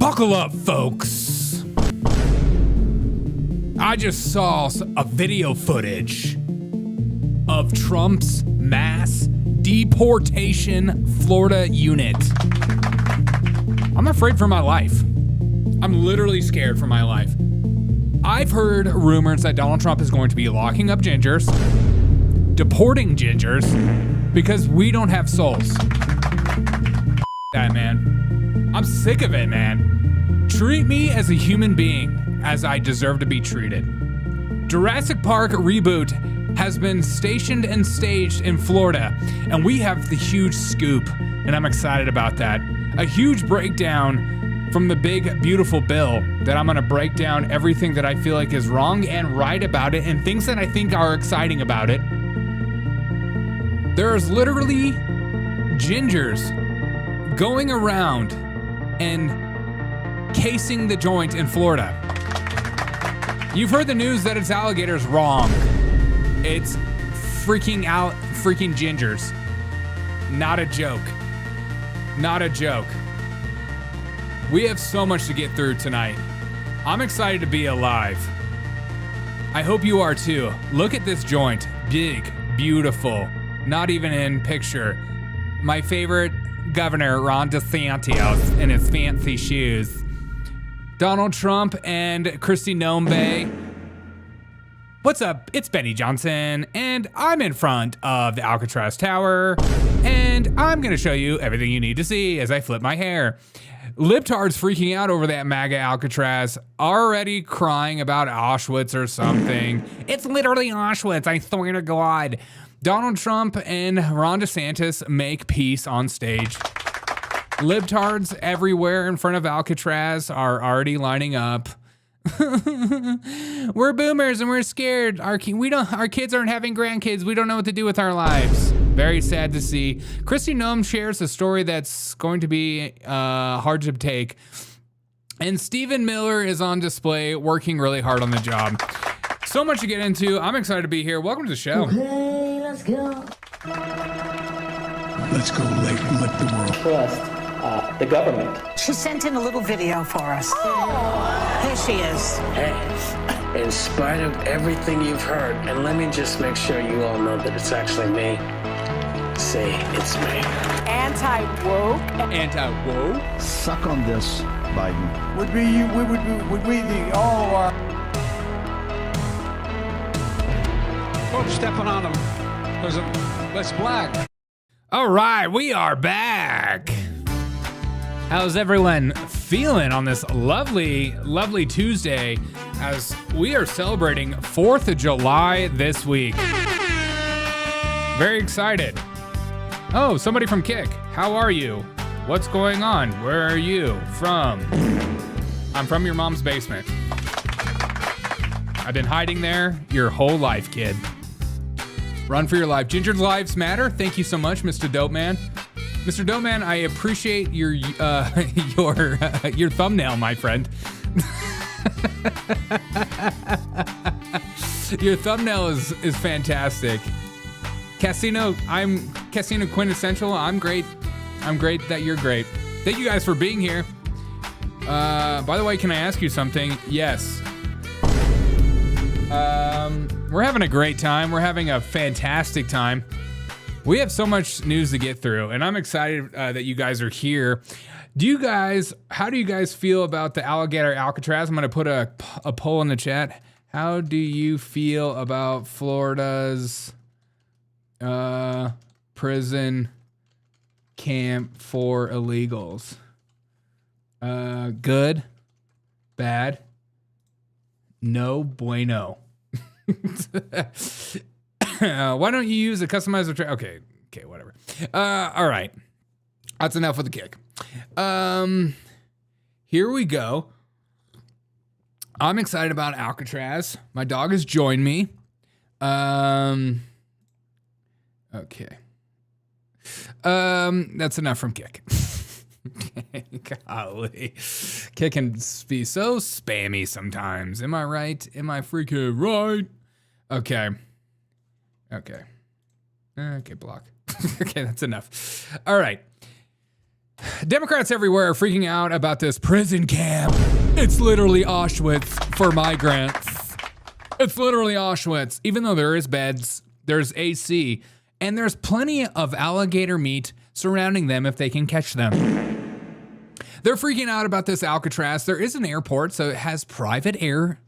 Buckle up, folks. I just saw a video footage of Trump's mass deportation Florida unit. I'm afraid for my life. I'm literally scared for my life. I've heard rumors that Donald Trump is going to be locking up gingers, deporting gingers, because we don't have souls. That, man. I'm sick of it, man. Treat me as a human being as I deserve to be treated. Jurassic Park reboot has been stationed and staged in Florida, and we have the huge scoop, and I'm excited about that. A huge breakdown from the big, beautiful bill that I'm gonna break down everything that I feel like is wrong and right about it, and things that I think are exciting about it. There's literally gingers going around and casing the joint in Florida. You've heard the news that it's alligators. Wrong. It's freaking gingers. Not a joke. Not a joke. We have so much to get through tonight. I'm excited to be alive. I hope you are too. Look at this joint. Big, beautiful, not even in picture. My favorite governor, Ron DeSantis, in his fancy shoes. Donald Trump and Kristi Noem. What's up? It's Benny Johnson, and I'm in front of the Alcatraz Tower, and I'm gonna show you everything you need to see as I flip my hair. Libtards freaking out over that MAGA Alcatraz, already crying about Auschwitz or something. It's literally Auschwitz, I swear to God. Donald Trump and Ron DeSantis make peace on stage. Libtards everywhere in front of Alcatraz are already lining up. We're boomers and we're scared. Our kids aren't having grandkids. We don't know what to do with our lives. Very sad to see. Kristi Noem shares a story that's going to be hard to take. And Stephen Miller is on display, working really hard on the job. So much to get into. I'm excited to be here. Welcome to the show. Okay, let's go. Let's go lick the world. Trust the government. She sent in a little video for us. Oh. Here she is. Hey, in spite of everything you've heard, and let me just make sure you all know that it's actually me. Say it's me. Anti-woke. Anti-woke? Suck on this, Biden. Would we the all of our Folks stepping on them. That's black. All right, we are back. How's everyone feeling on this lovely, lovely Tuesday as we are celebrating 4th of July this week? Very excited. Oh, somebody from Kick. How are you? What's going on? Where are you from? I'm from your mom's basement. I've been hiding there your whole life, kid. Run for your life. Ginger's lives matter. Thank you so much, Mr. Dope Man. Mr. Dope Man, I appreciate your thumbnail, my friend. Your thumbnail is fantastic. Casino, I'm Casino Quintessential. I'm great. I'm great that you're great. Thank you guys for being here. By the way, can I ask you something? Yes. We're having a great time. We're having a fantastic time. We have so much news to get through, and I'm excited that you guys are here. How do you guys feel about the Alligator Alcatraz? I'm going to put a poll in the chat. How do you feel about Florida's prison camp for illegals? Good? Bad? No bueno. Why don't you use a customizer? Okay, whatever. All right. That's enough with the Kick. Here we go. I'm excited about Alcatraz. My dog has joined me. Okay. That's enough from Kick. Golly. Kick can be so spammy sometimes. Am I right? Am I freaking right? Okay, block. Okay, that's enough. All right. Democrats everywhere are freaking out about this prison camp. It's literally Auschwitz for migrants. It's literally Auschwitz. Even though there is beds, there's AC, and there's plenty of alligator meat surrounding them if they can catch them. They're freaking out about this Alcatraz. There is an airport, so it has private air.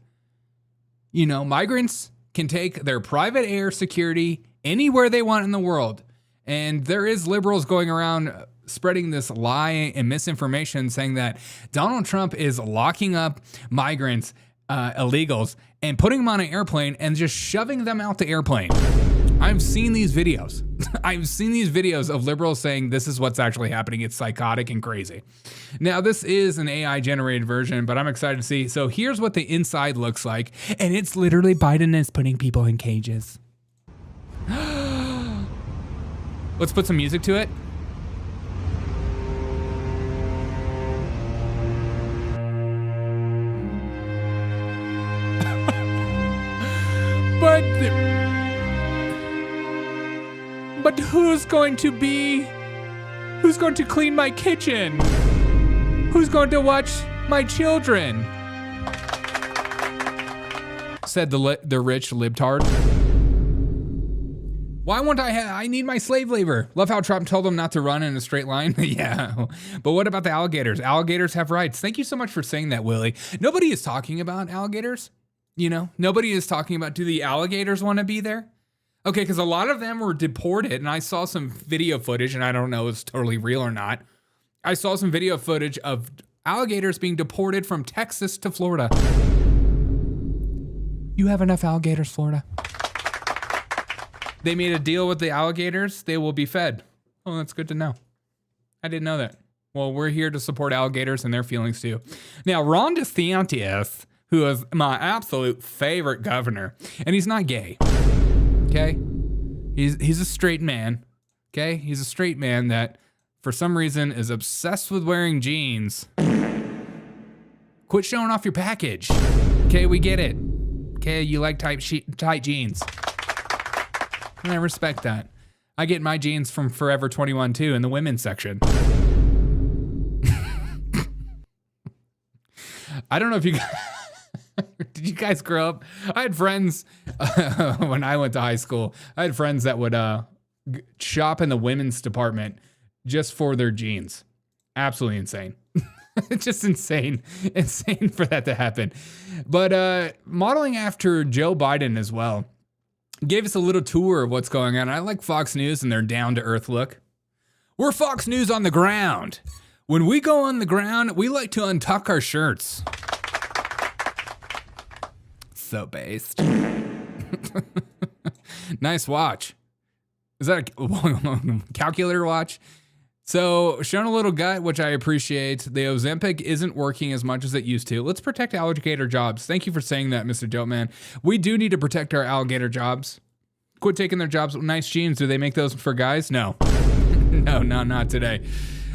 You know, migrants can take their private air security anywhere they want in the world. And there is liberals going around spreading this lie and misinformation saying that Donald Trump is locking up migrants, illegals, and putting them on an airplane and just shoving them out the airplane. I've seen these videos. I've seen these videos of liberals saying this is what's actually happening. It's psychotic and crazy. Now, this is an AI generated version, but I'm excited to see. So here's what the inside looks like. And it's literally Biden is putting people in cages. Let's put some music to it. But who's going to clean my kitchen? Who's going to watch my children? Said the rich libtard. Why won't I need my slave labor. Love how Trump told them not to run in a straight line. Yeah. But what about the alligators? Alligators have rights. Thank you so much for saying that, Willie. Nobody is talking about alligators. You know, nobody is talking about, do the alligators want to be there? Okay, because a lot of them were deported, and I saw some video footage, and I don't know if it's totally real or not. I saw some video footage of alligators being deported from Texas to Florida. You have enough alligators, Florida. They made a deal with the alligators. They will be fed. Oh, that's good to know. I didn't know that. Well, we're here to support alligators and their feelings too. Now, Ron DeSantis, who is my absolute favorite governor, and he's not gay. Okay, he's a straight man. Okay, he's a straight man that, for some reason, is obsessed with wearing jeans. Quit showing off your package. Okay, we get it. Okay, you like tight jeans. And I respect that. I get my jeans from Forever 21 too in the women's section. I don't know if you guys. Did you guys grow up? I had friends when I went to high school. I had friends that would shop in the women's department just for their jeans. Absolutely insane. It's just insane for that to happen. But modeling after Joe Biden as well, gave us a little tour of what's going on. I like Fox News and their down-to-earth look. We're Fox News on the ground. When we go on the ground, we like to untuck our shirts. So based. Nice watch. Is that a calculator watch? So, showing a little gut, which I appreciate. The Ozempic isn't working as much as it used to. Let's protect alligator jobs. Thank you for saying that, Mr. Dope Man. We do need to protect our alligator jobs. Quit taking their jobs. Nice jeans. Do they make those for guys? No. No, not today.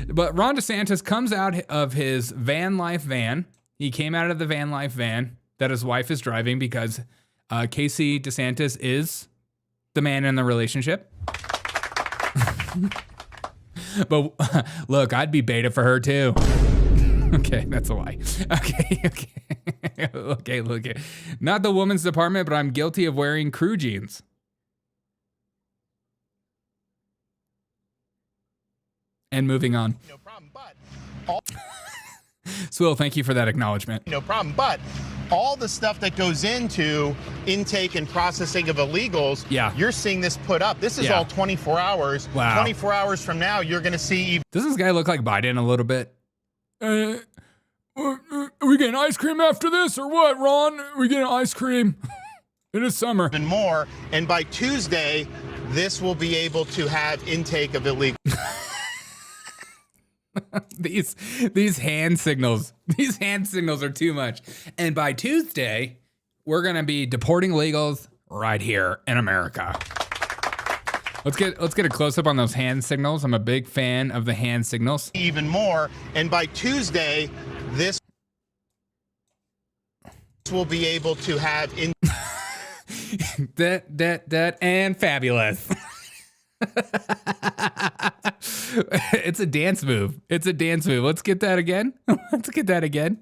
But Ron DeSantis comes out of his van life van. He came out of the van life van that his wife is driving because Casey DeSantis is the man in the relationship. But look, I'd be beta for her too. Okay, that's a lie. Okay, look. Not the woman's department, but I'm guilty of wearing crew jeans. And moving on. No problem, but Swill, thank you for that acknowledgement. no problem, but all the stuff that goes into intake and processing of illegals, Yeah. you're seeing this put up. This is Yeah. all 24 hours. Wow. 24 hours from now, you're going to see Does this guy look like Biden a little bit? Are we getting ice cream after this or what, Ron? Are we getting ice cream? It is summer. even more. And by Tuesday, this will be able to have intake of illegal. These hand signals. These hand signals are too much. And by Tuesday, we're gonna be deporting illegals right here in America. Let's get a close up on those hand signals. I'm a big fan of the hand signals. even more. And by Tuesday, this will be able to have in. that and fabulous. It's a dance move. It's a dance move. Let's get that again. Let's get that again.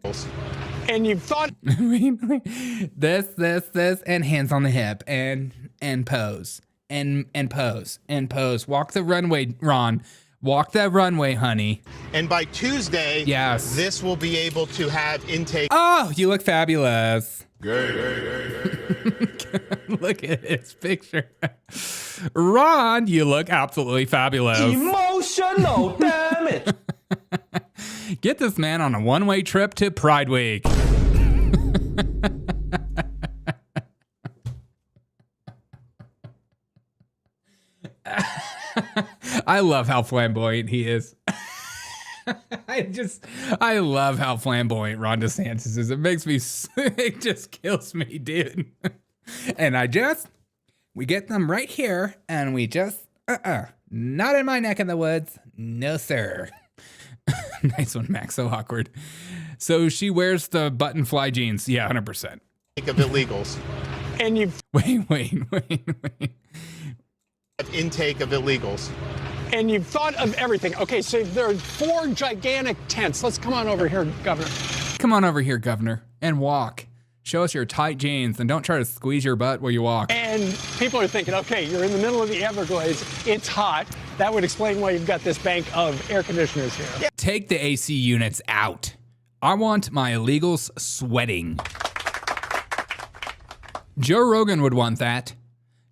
And you've thought this, and hands on the hip, and pose, and pose. Walk the runway, Ron. Walk that runway, honey. And by Tuesday, yes, this will be able to have intake. Oh, you look fabulous. Look at his picture. Ron, you look absolutely fabulous. Emotional damage. Get this man on a one-way trip to Pride Week. I love how flamboyant he is. I love how flamboyant Ron DeSantis is. It makes me, it just kills me, dude. And we get them right here, and we just, not in my neck of the woods. No, sir. Nice one, Max. So awkward. So she wears the button fly jeans. Yeah, 100%. Of illegals. and you've Wait. Intake of illegals. And you've thought of everything. Okay, so there are 4 gigantic tents. Let's come on over here, Governor. Come on over here, Governor, and walk. Show us your tight jeans, and don't try to squeeze your butt while you walk. And people are thinking, okay, you're in the middle of the Everglades. It's hot. That would explain why you've got this bank of air conditioners here. Yeah. Take the AC units out. I want my illegals sweating. Joe Rogan would want that.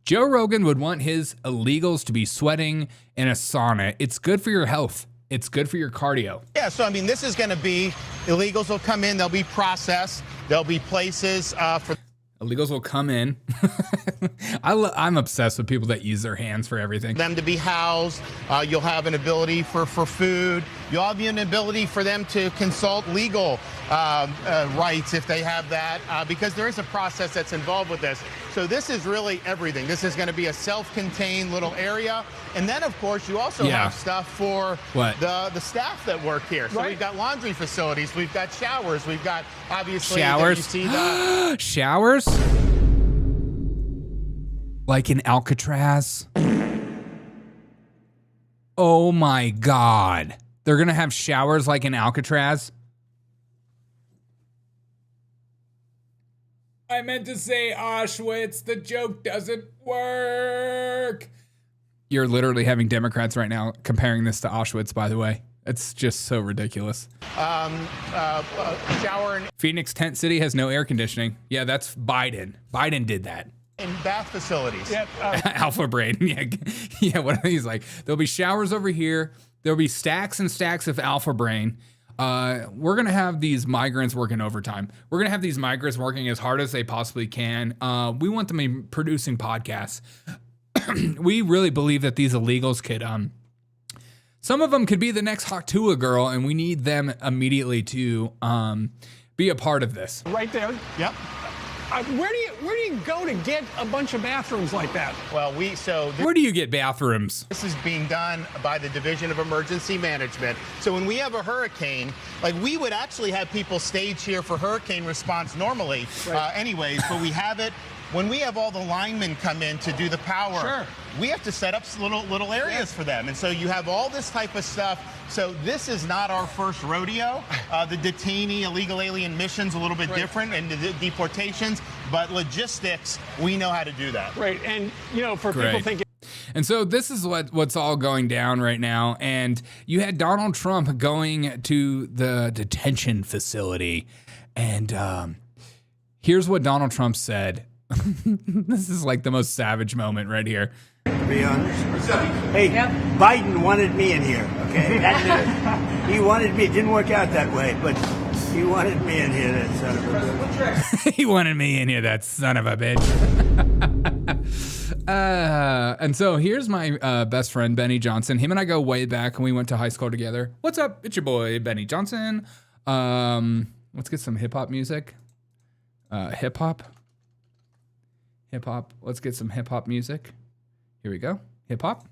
Joe Rogan would want his illegals to be sweating in a sauna. It's good for your health. It's good for your cardio. Yeah, so I mean, this is going to be, illegals will come in, they'll be processed, there'll be places for... Illegals will come in. I'm obsessed with people that use their hands for everything. Them to be housed. You'll have an ability for food. You'll have an ability for them to consult legal rights if they have that, because there is a process that's involved with this. So this is really everything. This is going to be a self-contained little area. And then, of course, you also have stuff for the staff that work here. So we've got laundry facilities. We've got showers. We've got, obviously, showers. You see the showers? Like in Alcatraz? Oh, my God. They're going to have showers like in Alcatraz? I meant to say Auschwitz. The joke doesn't work. You're literally having Democrats right now comparing this to Auschwitz, by the way. It's just so ridiculous. Shower Phoenix Tent City has no air conditioning. Yeah, that's Biden. Biden did that. in bath facilities. Yep. Alpha brain. Yeah. What he's like? There'll be showers over here. There'll be stacks and stacks of alpha brain. We're going to have these migrants working overtime. We're going to have these migrants working as hard as they possibly can. We want them to be producing podcasts. We really believe that these illegals could, some of them could be the next Hatua girl, and we need them immediately to be a part of this. Right there. Yep. Where do you go to get a bunch of bathrooms like that? Well, where do you get bathrooms? This is being done by the Division of Emergency Management. So when we have a hurricane, like we would actually have people stage here for hurricane response normally, anyways, but we have it. When we have all the linemen come in to do the power, we have to set up little areas for them. And so you have all this type of stuff. So this is not our first rodeo. The detainee illegal alien mission's a little bit different, and the deportations, but logistics, we know how to do that. Right, and you know, for people thinking. And so this is what's all going down right now. And you had Donald Trump going to the detention facility. And here's what Donald Trump said. This is like the most savage moment right here. To be honest. Hey, Biden wanted me in here, okay? That's it. He wanted me. It didn't work out that way, but he wanted me in here, that son of a bitch. He wanted me in here, that son of a bitch. And so here's my best friend, Benny Johnson. Him and I go way back, and we went to high school together. What's up? It's your boy, Benny Johnson. Let's get some hip-hop music. Hip-hop. Let's get some hip-hop music. Here we go. Hip-hop.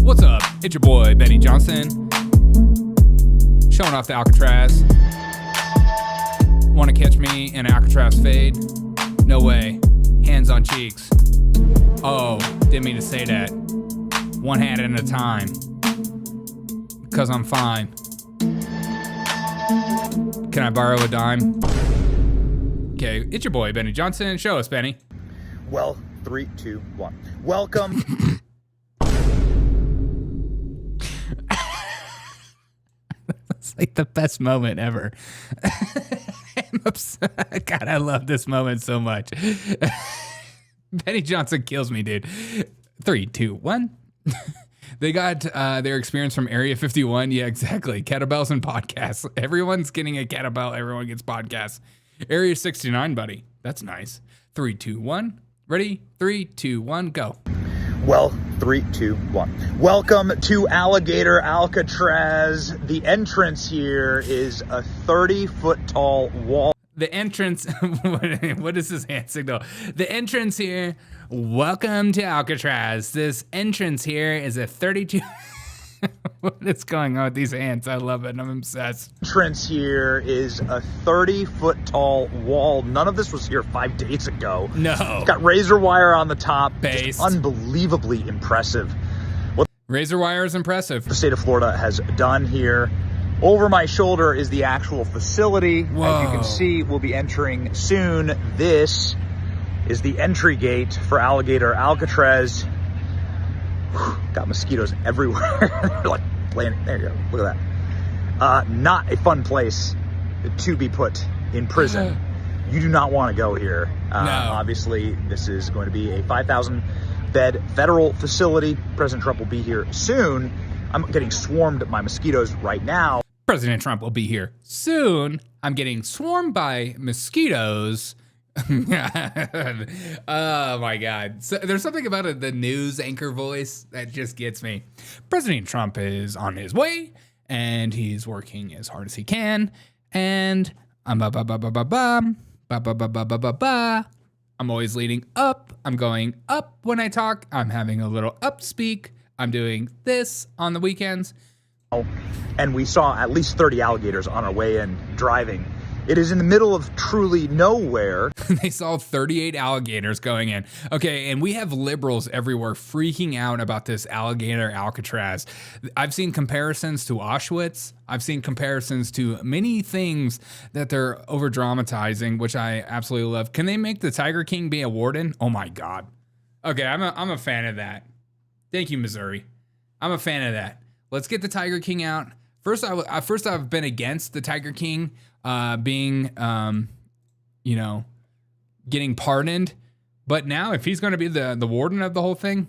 What's up? It's your boy, Benny Johnson. Showing off the Alcatraz. Want to catch me in Alcatraz fade? No way. Hands on cheeks. Oh, didn't mean to say that. One hand at a time. Because I'm fine. Can I borrow a dime? Okay, it's your boy, Benny Johnson. Show us, Benny. Well, 3, 2, 1. Welcome. It's like the best moment ever. I'm upset. God, I love this moment so much. Benny Johnson kills me, dude. 3, 2, 1. They got their experience from Area 51. Yeah, exactly. Kettlebells and podcasts. Everyone's getting a kettlebell. Everyone gets podcasts. Area 69, buddy. That's nice. 3, 2, 1. Ready? 3, 2, 1, go. Well, 3, 2, 1. Welcome to Alligator, Alcatraz. The entrance here is a 30-foot tall wall. The entrance, what is this hand signal? The entrance here, welcome to Alcatraz. This entrance here is a 32. What is going on with these hands? I love it. I'm obsessed. Entrance here is a 30-foot tall wall. None of this was here 5 days ago. No. It's got razor wire on the top. Based. Just unbelievably impressive. What razor wire is impressive. The state of Florida has done here. Over my shoulder is the actual facility. Whoa. As you can see, we'll be entering soon. This is the entry gate for Alligator, Alcatraz. Got mosquitoes everywhere. Like playing. There you go. Look at that. Not a fun place to be put in prison. You do not want to go here. No. Obviously, this is going to be a 5,000 bed federal facility. President Trump will be here soon. I'm getting swarmed by mosquitoes right now. President Trump will be here soon. I'm getting swarmed by mosquitoes. Oh my God. So there's something about it, the news anchor voice that just gets me. President Trump is on his way and he's working as hard as he can. And I'm always leading up. I'm going up when I talk. I'm having a little up speak. I'm doing this on the weekends. And we saw at least 30 alligators on our way in driving. It is in the middle of truly nowhere. They saw 38 alligators going in. Okay, and we have liberals everywhere freaking out about this alligator Alcatraz. I've seen comparisons to Auschwitz. I've seen comparisons to many things that they're over dramatizing, which I absolutely love. Can they make the Tiger King be a warden? Oh my God. Okay, I'm a fan of that. Thank you, Missouri. I'm a fan of that. Let's get the Tiger King out. First, I've been against the Tiger King being, getting pardoned. But now, if he's going to be the warden of the whole thing,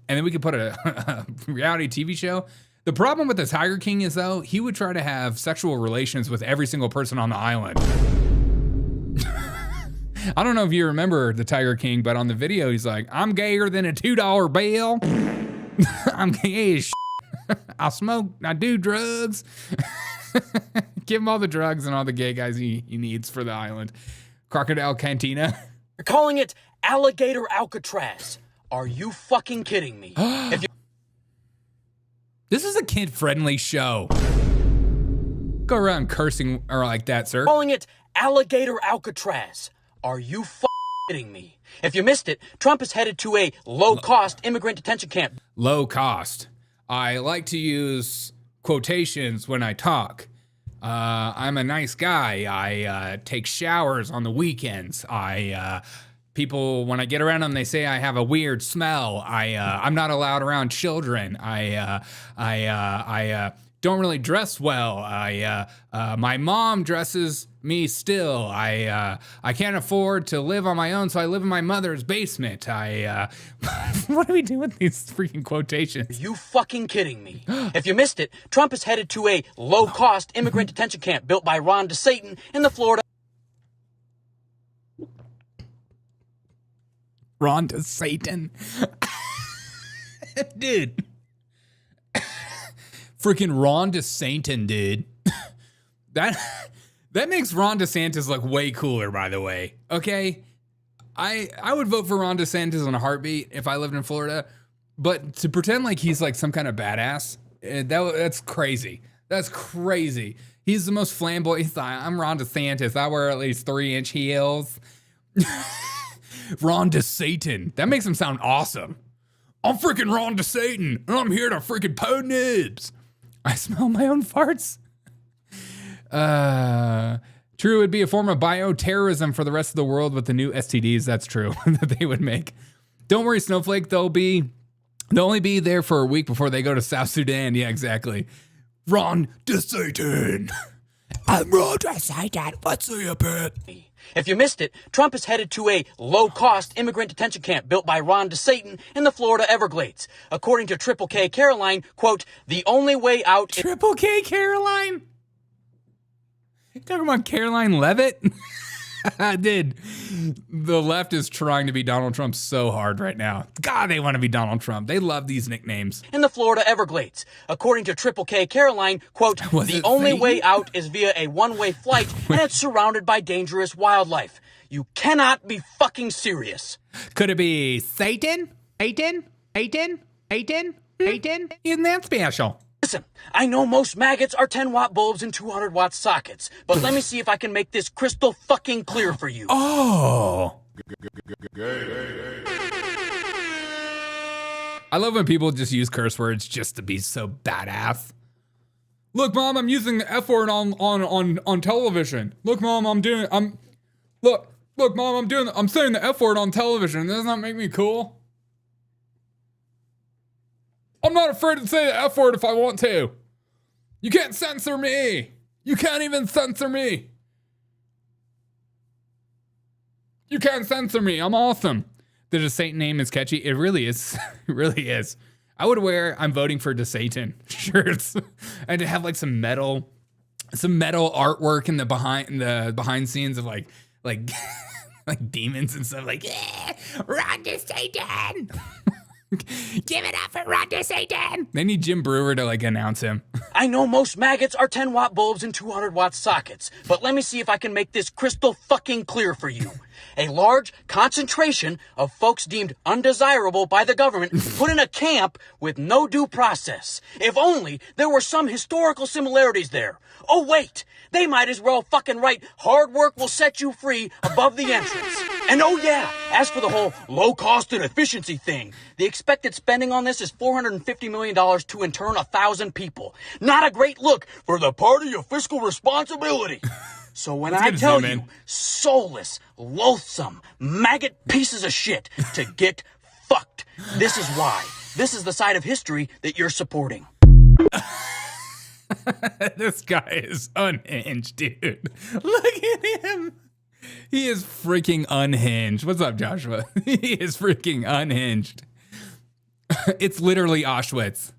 and then we could put a reality TV show. The problem with the Tiger King is, though, he would try to have sexual relations with every single person on the island. I don't know if you remember the Tiger King, but on the video, he's like, I'm gayer than a $2 bill. I'm gay as shit. I'll smoke. I do drugs. Give him all the drugs and all the gay guys he needs for the island. Crocodile Cantina. You're calling it Alligator Alcatraz. Are you fucking kidding me? This is a kid-friendly show. Go around cursing or like that, sir. Calling it Alligator Alcatraz. Are you fucking kidding me? If you missed it, Trump is headed to a low-cost immigrant detention camp. Low cost. I like to use quotations when I talk. I'm a nice guy. I take showers on the weekends. People, when I get around them, they say I have a weird smell. I'm not allowed around children. I don't really dress well. My mom dresses me still. I can't afford to live on my own, so I live in my mother's basement. What do we do with these freaking quotations? Are you fucking kidding me? If you missed it, Trump is headed to a low-cost immigrant detention camp built by Ron DeSatan in the Florida. Ron DeSatan. Dude. Freaking Ron DeSantis, dude. That makes Ron DeSantis look way cooler, by the way. Okay? I would vote for Ron DeSantis in a heartbeat if I lived in Florida. But to pretend like he's like some kind of badass, that's crazy. That's crazy. He's the most flamboyant. He's like, I'm Ron DeSantis. I wear at least 3-inch heels. Ron DeSatan. That makes him sound awesome. I'm freaking Ron DeSatan, and I'm here to freaking po nibs. I smell my own farts. True, it would be a form of bioterrorism for the rest of the world with the new STDs. That's true that they would make. Don't worry, Snowflake. They'll only be there for a week before they go to South Sudan. Yeah, exactly. Ron DeSatan. I'm Ron DeSatan. Let's see a bit. If you missed it, Trump is headed to a low-cost immigrant detention camp built by Ron DeSatan in the Florida Everglades. According to Triple K Caroline, quote, the only way out... Triple K Caroline? You talking about Caroline Levitt? Dude, the left is trying to be Donald Trump so hard right now. God, they want to be Donald Trump. They love these nicknames. In the Florida Everglades. According to Triple K Caroline, quote, the only way out is via a one-way flight, and it's surrounded by dangerous wildlife. You cannot be fucking serious. Could it be Satan? Isn't that special? Listen, I know most maggots are 10-watt bulbs and 200-watt sockets, but let me see if I can make this crystal fucking clear for you. Oh. I love when people just use curse words just to be so badass. Look, Mom, I'm using the F word on television. Look, Mom, I'm saying the F word on television. Doesn't that make me cool? I'm not afraid to say the F word if I want to. You can't censor me. You can't even censor me. You can't censor me. I'm awesome. The DeSatan name is catchy. It really is. It really is. I would wear I'm voting for DeSatan shirts and to have like some metal artwork in the behind scenes of like like demons and stuff like, yeah, Ron DeSatan. Give it up for Ron DeSatan. They need Jim Brewer to like announce him. I know most maggots are 10-watt bulbs and 200-watt sockets, but let me see if I can make this crystal fucking clear for you. A large concentration of folks deemed undesirable by the government put in a camp with no due process. If only there were some historical similarities there. Oh wait, they might as well fucking write hard work will set you free above the entrance. And oh yeah, as for the whole low cost and efficiency thing, the expected spending on this is $450 million to intern 1,000 people. Not a great look for the party of fiscal responsibility. So when I tell you soulless, loathsome, maggot pieces of shit to get fucked, this is why. This is the side of history that you're supporting. This guy is unhinged, dude. Look at him. He is freaking unhinged. What's up, Joshua? He is freaking unhinged. It's literally Auschwitz.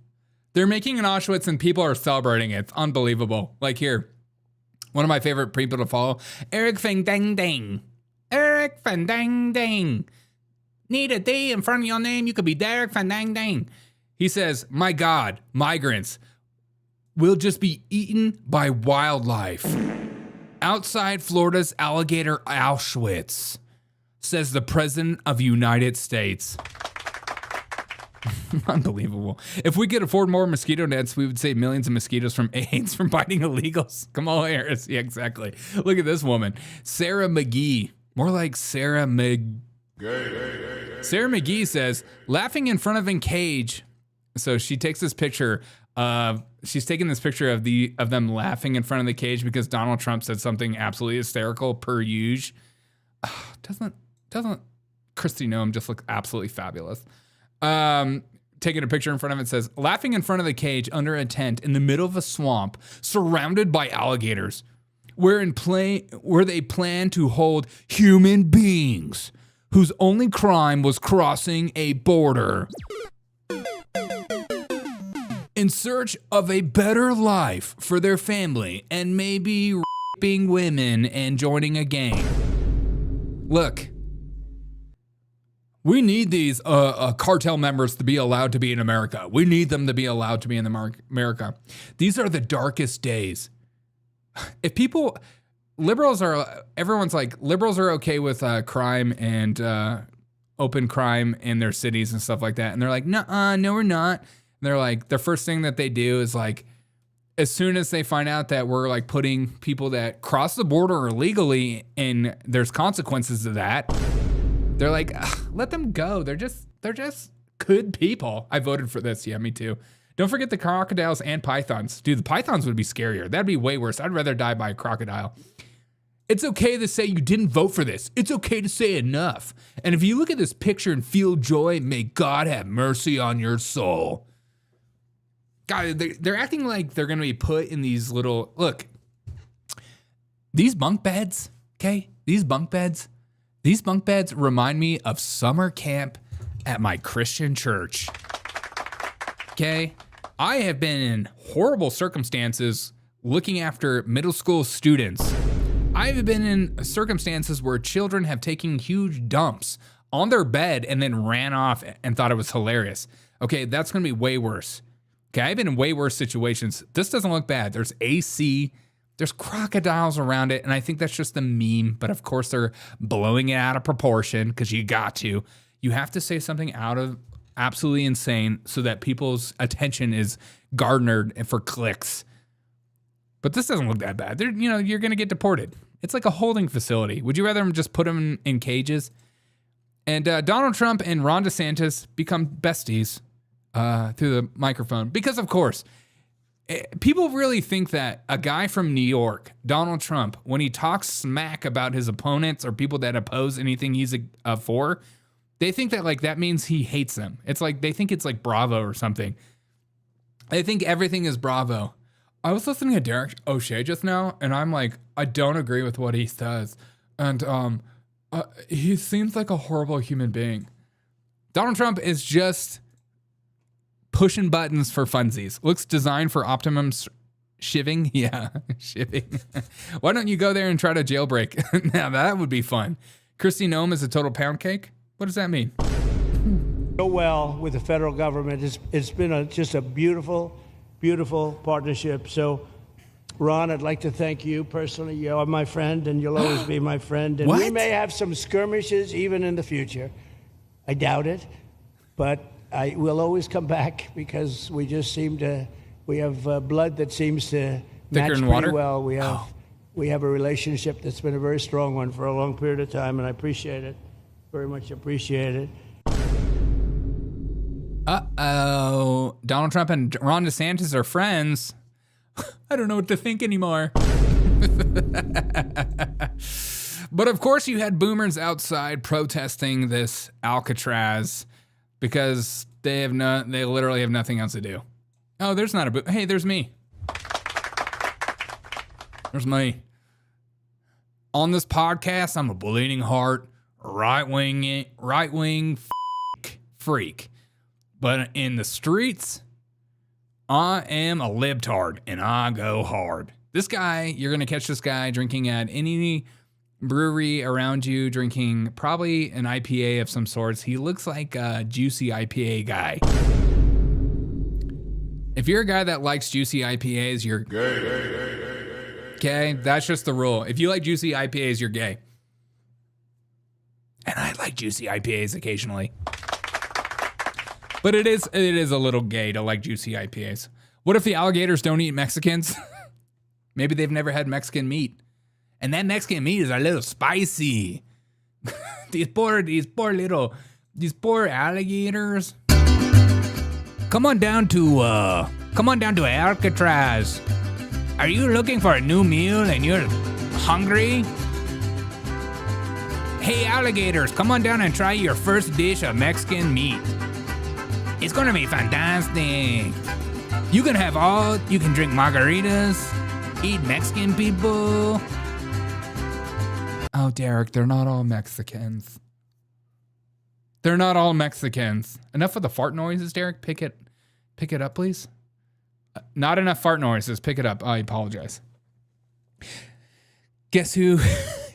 They're making an Auschwitz and people are celebrating it. It's unbelievable. Like here, one of my favorite people to follow, Eric Van Dang Dang. Eric Van Dang Dang. Need a D in front of your name? You could be Derek Van Dang Dang. He says, my God, migrants will just be eaten by wildlife. Outside Florida's Alligator Auschwitz, says the President of the United States. Unbelievable. If we could afford more mosquito nets, we would save millions of mosquitoes from AIDS from biting illegals. Kamala Harris. Yeah, exactly. Look at this woman. Sarah McGee. More like Sarah McGee. Sarah McGee says, laughing in front of a cage. So she takes this picture of, she's taking this picture of them laughing in front of the cage because Donald Trump said something absolutely hysterical per usual. Doesn't Christy Noem just look absolutely fabulous? Taking a picture in front of it says, laughing in front of the cage under a tent in the middle of a swamp surrounded by alligators where they plan to hold human beings whose only crime was crossing a border in search of a better life for their family and maybe raping women and joining a gang. Look, we need these cartel members to be allowed to be in America. We need them to be allowed to be in America. These are the darkest days. If liberals are okay with crime and open crime in their cities and stuff like that. And they're like, no, we're not. And they're like, the first thing that they do is like, as soon as they find out that we're like putting people that cross the border illegally and there's consequences to that, they're like, let them go. They're just good people. I voted for this. Yeah, me too. Don't forget the crocodiles and pythons. Dude, the pythons would be scarier. That'd be way worse. I'd rather die by a crocodile. It's okay to say you didn't vote for this. It's okay to say enough. And if you look at this picture and feel joy, may God have mercy on your soul. God, they're acting like they're going to be put in these little, look, these bunk beds, okay? These bunk beds remind me of summer camp at my Christian church, okay? I have been in horrible circumstances looking after middle school students. I've been in circumstances where children have taken huge dumps on their bed and then ran off and thought it was hilarious. Okay, that's gonna be way worse. Okay, I've been in way worse situations. This doesn't look bad. There's AC, there's crocodiles around it, and I think that's just a meme, but of course they're blowing it out of proportion because you got to. You have to say something out of absolutely insane so that people's attention is garnered for clicks. But this doesn't look that bad. You're going to get deported. It's like a holding facility. Would you rather them just put them in cages? And Donald Trump and Ron DeSantis become besties through the microphone. Because, of course, people really think that a guy from New York, Donald Trump, when he talks smack about his opponents or people that oppose anything he's for, they think that like that means he hates them. It's like they think it's like Bravo or something. They think everything is Bravo. I was listening to Derek O'Shea just now, and I'm like, I don't agree with what he says. And he seems like a horrible human being. Donald Trump is just pushing buttons for funsies. Looks designed for optimum shivving. Yeah, shivving. Why don't you go there and try to jailbreak? Now that would be fun. Kristi Noem is a total pound cake? What does that mean? So well with the federal government. It's been just a beautiful partnership. So, Ron, I'd like to thank you personally. You're my friend, and you'll always be my friend. And What? we may have some skirmishes even in the future. I doubt it, but we'll always come back because we just seem to. We have blood that seems to match than pretty water? well. We have a relationship that's been a very strong one for a long period of time, and I appreciate it. Very much appreciate it. Uh-oh. Donald Trump and Ron DeSantis are friends. I don't know what to think anymore. But of course you had boomers outside protesting this Alcatraz because they literally have nothing else to do. Oh, there's not a hey, there's me. There's me. On this podcast, I'm a bleeding heart, right-wing freak. But in the streets, I am a libtard, and I go hard. This guy, you're going to catch this guy drinking at any brewery around you, drinking probably an IPA of some sorts. He looks like a juicy IPA guy. If you're a guy that likes juicy IPAs, you're gay. Okay? That's just the rule. If you like juicy IPAs, you're gay. And I like juicy IPAs occasionally. But it is a little gay to like juicy IPAs. What if the alligators don't eat Mexicans? Maybe they've never had Mexican meat. And that Mexican meat is a little spicy. These poor alligators. Come on down to Alcatraz. Are you looking for a new meal and you're hungry? Hey alligators, come on down and try your first dish of Mexican meat. It's gonna be fantastic. You can drink margaritas, eat Mexican people. Oh, Derek, they're not all Mexicans. They're not all Mexicans. Enough of the fart noises, Derek. Pick it up, please. Not enough fart noises. Pick it up. I apologize. Guess who?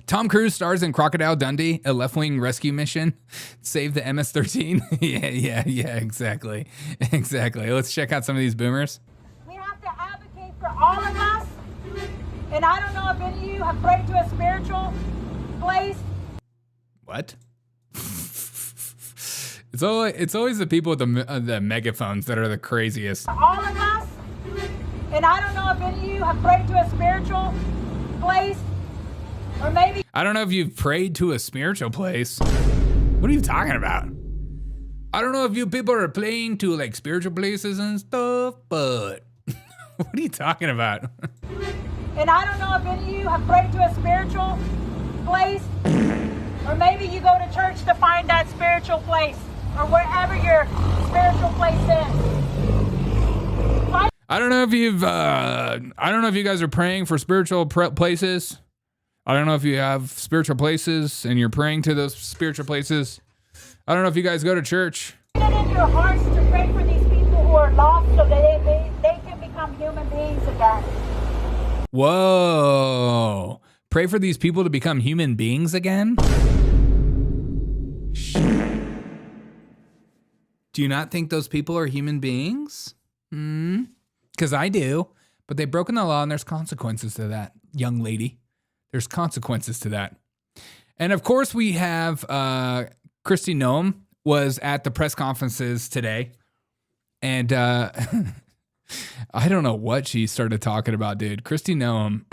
Tom Cruise stars in Crocodile Dundee, a left-wing rescue mission. Save the MS-13. Yeah, exactly. Let's check out some of these boomers. We have to advocate for all of us. And I don't know if any of you have prayed to a spiritual place. What? It's always the people with the megaphones that are the craziest. All of us. And I don't know if any of you have prayed to a spiritual place, or maybe... I don't know if you've prayed to a spiritual place. What are you talking about? I don't know if you people are praying to like spiritual places and stuff, but what are you talking about? And I don't know if any of you have prayed to a spiritual place, or maybe you go to church to find that spiritual place, or wherever your spiritual place is. I don't know if you've, I don't know if you guys are praying for spiritual places. I don't know if you have spiritual places and you're praying to those spiritual places. I don't know if you guys go to church. Put it in your hearts to pray for these people who are lost so that they can become human beings again. Whoa. Pray for these people to become human beings again? Do you not think those people are human beings? Because I do, but they've broken the law and there's consequences to that, young lady. There's consequences to that. And of course we have Kristi Noem was at the press conferences today. And I don't know what she started talking about, dude. Kristi Noem.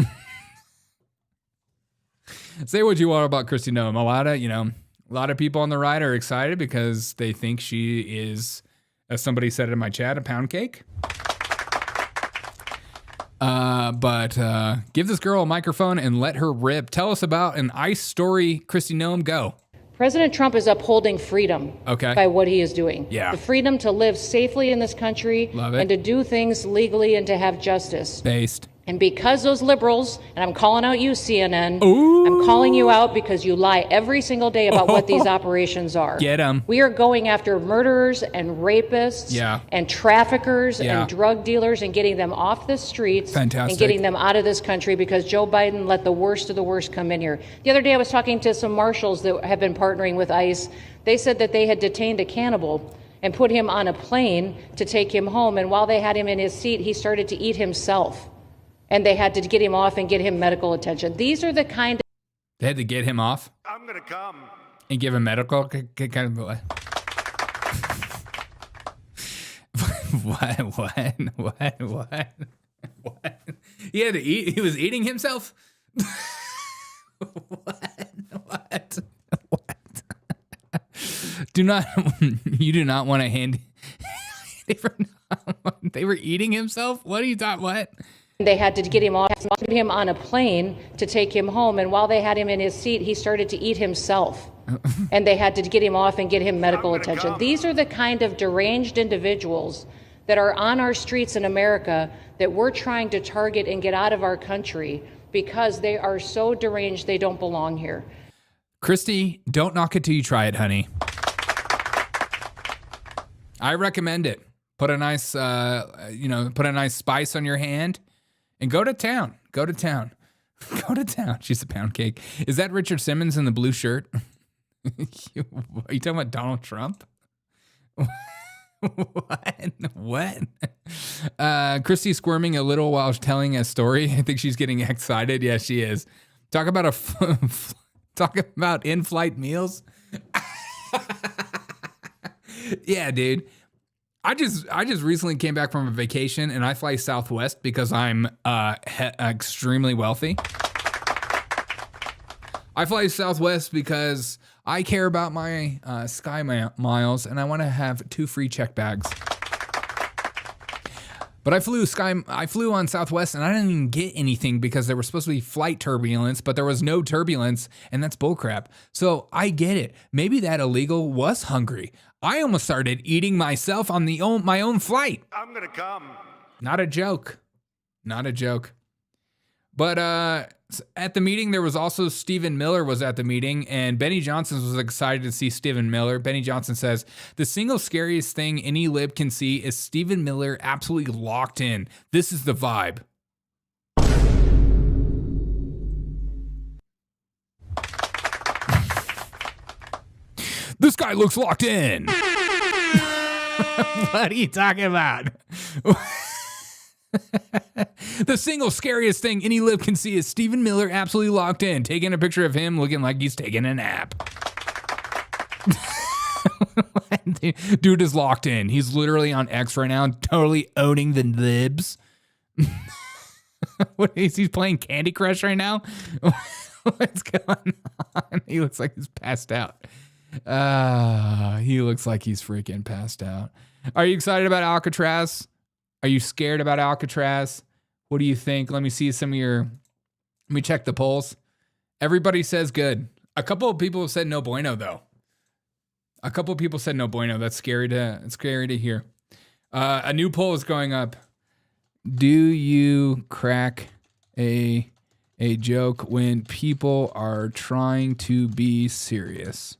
Say what you want about Kristi Noem. A lot of people on the right are excited because they think she is, as somebody said in my chat, a pound cake. But give this girl a microphone and let her rip. Tell us about an ICE story. Kristi Noem, go. President Trump is upholding freedom by what he is doing. Yeah. The freedom to live safely in this country and to do things legally and to have justice. Based. And because those liberals, and I'm calling out you, CNN, I'm calling you out because you lie every single day about what these operations are. Get them. We are going after murderers and rapists and traffickers and drug dealers and getting them off the streets and getting them out of this country because Joe Biden let the worst of the worst come in here. The other day I was talking to some marshals that have been partnering with ICE. They said that they had detained a cannibal and put him on a plane to take him home. And while they had him in his seat, he started to eat himself. And they had to get him off and get him medical attention. These are the kind of... They had to get him off? I'm going to come. And give him medical kind of... What? He had to eat? He was eating himself? What? You do not want to hand... They were eating himself? What are you talking... What? They had to get him off, put him on a plane to take him home. And while they had him in his seat, he started to eat himself. And they had to get him off and get him medical attention. These are the kind of deranged individuals that are on our streets in America that we're trying to target and get out of our country because they are so deranged they don't belong here. Kristi, don't knock it till you try it, honey. I recommend it. Put a nice, put a nice spice on your hand. And go to town. Go to town. Go to town. She's a pound cake. Is that Richard Simmons in the blue shirt? Are you talking about Donald Trump? What? Kristi's squirming a little while telling a story. I think she's getting excited. Yeah, she is. Talk about talk about in-flight meals. Yeah, dude. I just recently came back from a vacation and I fly Southwest because I'm extremely wealthy. I fly Southwest because I care about my sky miles and I want to have 2 free check bags. But I flew on Southwest and I didn't even get anything because there was supposed to be flight turbulence, but there was no turbulence, and that's bullcrap. So I get it. Maybe that illegal was hungry. I almost started eating myself on my own flight. I'm gonna come. Not a joke. Not a joke. But at the meeting, there was also Stephen Miller was at the meeting, and Benny Johnson was excited to see Stephen Miller. Benny Johnson says, the single scariest thing any lib can see is Stephen Miller absolutely locked in. This is the vibe. This guy looks locked in. What are you talking about? The single scariest thing any lib can see is Stephen Miller absolutely locked in, taking a picture of him looking like he's taking a nap. Dude is locked in. He's literally on X right now, totally owning the libs. What is he playing Candy Crush right now? What's going on? He looks like he's passed out. He looks like he's freaking passed out. Are you excited about Alcatraz? Are you scared about Alcatraz? What do you think? Let me see some of your... Let me check the polls. Everybody says good. A couple of people have said no bueno, though. A couple of people said no bueno. That's scary to hear. A new poll is going up. Do you crack a joke when people are trying to be serious?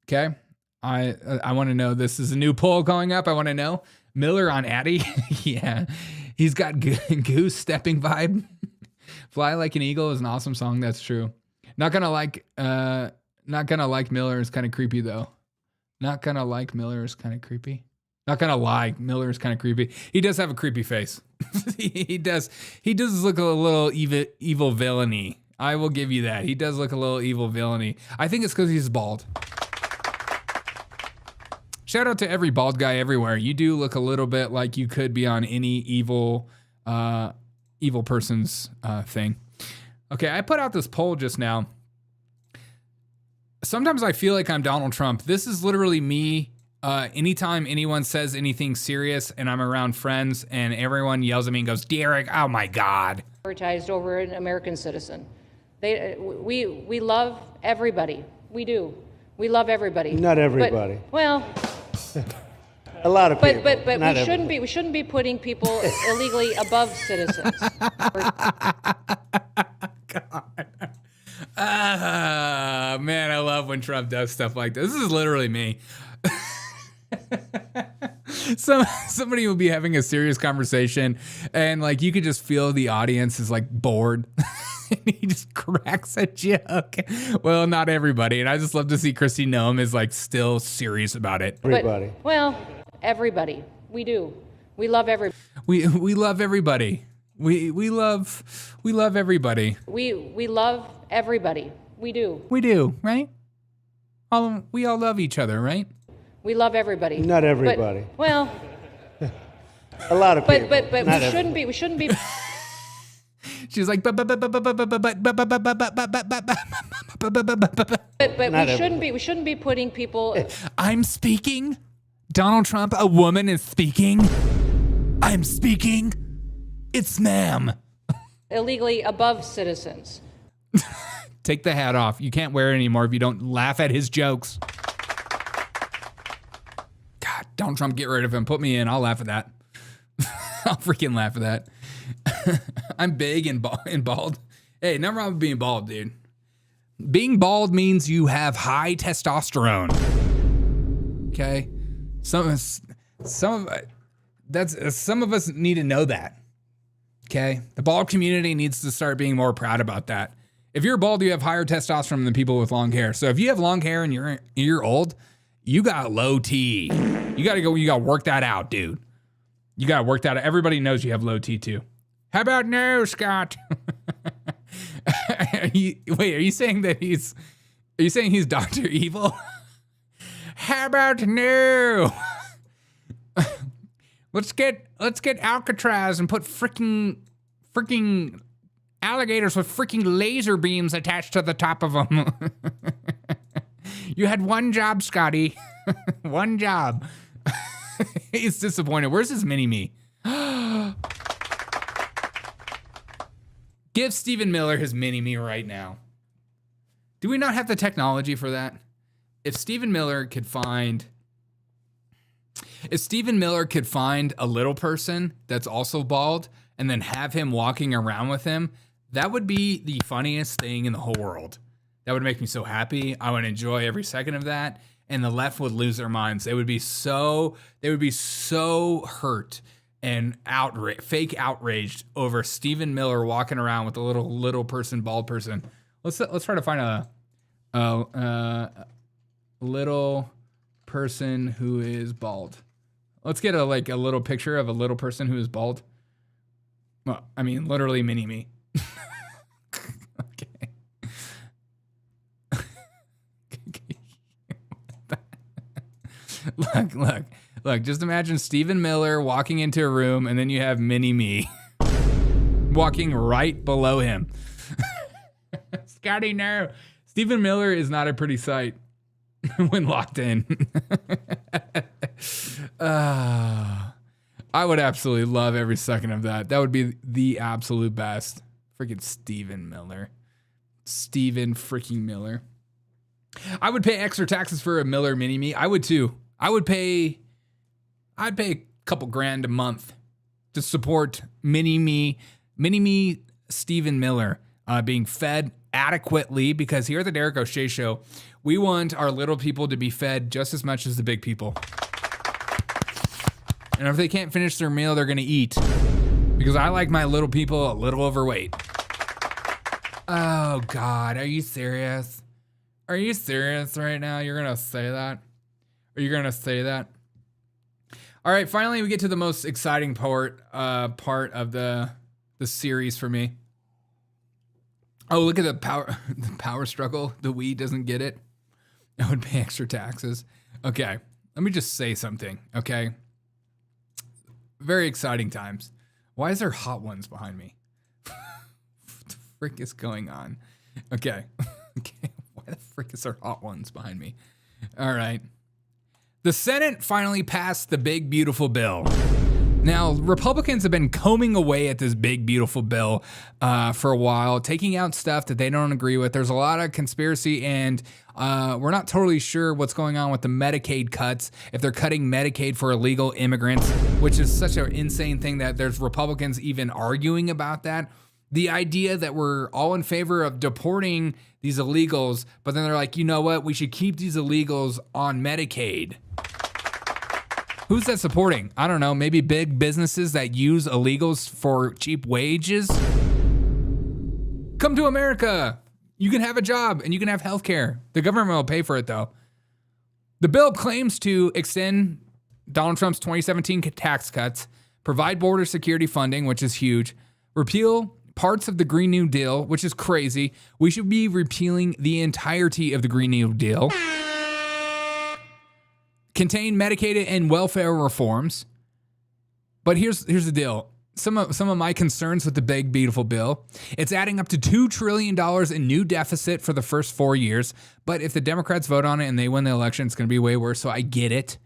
Okay. I want to know. This is a new poll going up. I want to know. Miller on Addy. Yeah. He's got goose stepping vibe. Fly Like an Eagle is an awesome song. That's true. Not gonna like Miller is kind of creepy though. Not gonna like Miller is kind of creepy. Not gonna lie, Miller is kind of creepy. He does have a creepy face. He does look a little evil villainy. I will give you that. He does look a little evil villainy. I think it's because he's bald. Shout out to every bald guy everywhere. You do look a little bit like you could be on any evil person's thing. Okay, I put out this poll just now. Sometimes I feel like I'm Donald Trump. This is literally me. Anytime anyone says anything serious and I'm around friends and everyone yells at me and goes, Derek, oh my God. Advertised over an American citizen. We love everybody. We do. We love everybody. Not everybody. But, well, a lot of people. But we shouldn't be putting people illegally above citizens. God. Man, I love when Trump does stuff like this. This is literally me. Somebody will be having a serious conversation and like you could just feel the audience is like bored. And he just cracks a joke. Well, not everybody. And I just love to see Kristi Noem is like still serious about it. Everybody. Everybody. We do. We love everybody. We love everybody. We love everybody. We love everybody. We do. We do, right? We all love each other, right? We love everybody. Not everybody. A lot of people. But we shouldn't be. She's like, but we shouldn't be putting people. I'm speaking. Donald Trump, a woman is speaking. I'm speaking. It's ma'am. Illegally above citizens. Take the hat off. You can't wear it anymore if you don't laugh at his jokes. God, Donald Trump, get rid of him. Put me in. I'll laugh at that. I'll freaking laugh at that. I'm big and bald. Hey, nothing wrong with being bald, dude. Being bald means you have high testosterone. Okay? Some of us need to know that. Okay? The bald community needs to start being more proud about that. If you're bald, you have higher testosterone than people with long hair. So if you have long hair and you're old, you got low T. You got to work that out, dude. You got to work that out. Everybody knows you have low T too. How about no, Scott? Are you saying he's Dr. Evil? How about no? Let's get Alcatraz and put freaking alligators with freaking laser beams attached to the top of them. You had one job, Scotty. One job. He's disappointed. Where's his mini-me? Give Stephen Miller his mini-me right now. Do we not have the technology for that? If Stephen Miller could find a little person that's also bald and then have him walking around with him, that would be the funniest thing in the whole world. That would make me so happy. I would enjoy every second of that. And the left would lose their minds. They would be so hurt and fake outraged over Stephen Miller walking around with a little person, bald person. Let's try to find a little person who is bald. Let's get a little picture of a little person who is bald. Well, I mean, literally mini me. Okay. Look. Just imagine Stephen Miller walking into a room and then you have mini me. walking right below him. Scotty, no. Stephen Miller is not a pretty sight when locked in. I would absolutely love every second of that. That would be the absolute best. Freaking Stephen Miller. Stephen freaking Miller. I would pay extra taxes for a Miller Mini-Me. I would too. I'd pay a couple grand a month to support Mini-Me Stephen Miller being fed adequately, because here at the Derek O'Shea Show, we want our little people to be fed just as much as the big people. And if they can't finish their meal, they're going to eat, because I like my little people a little overweight. Oh, God. Are you serious? Are you serious right now? You're going to say that? Are you going to say that? All right. Finally, we get to the most exciting part of the series for me. Oh, look at the power struggle. The we doesn't get it. I would pay extra taxes. Okay. Let me just say something. Okay. Very exciting times. Why is there hot ones behind me? What the frick is going on? Okay. Okay. Why the frick is there hot ones behind me? All right. The Senate finally passed the big, beautiful bill. Now, Republicans have been combing away at this big, beautiful bill for a while, taking out stuff that they don't agree with. There's a lot of conspiracy, and we're not totally sure what's going on with the Medicaid cuts, if they're cutting Medicaid for illegal immigrants, which is such an insane thing that there's Republicans even arguing about that. The idea that we're all in favor of deporting these illegals, but then they're like, you know what? We should keep these illegals on Medicaid. Who's that supporting? I don't know. Maybe big businesses that use illegals for cheap wages? Come to America. You can have a job and you can have health care. The government will pay for it, though. The bill claims to extend Donald Trump's 2017 tax cuts, provide border security funding, which is huge, repeal parts of the Green New Deal, which is crazy. We should be repealing the entirety of the Green New Deal. Contain Medicaid and welfare reforms. But here's the deal. Some of my concerns with the big, beautiful bill. It's adding up to $2 trillion in new deficit for the first 4 years. But if the Democrats vote on it and they win the election, it's going to be way worse. So I get it.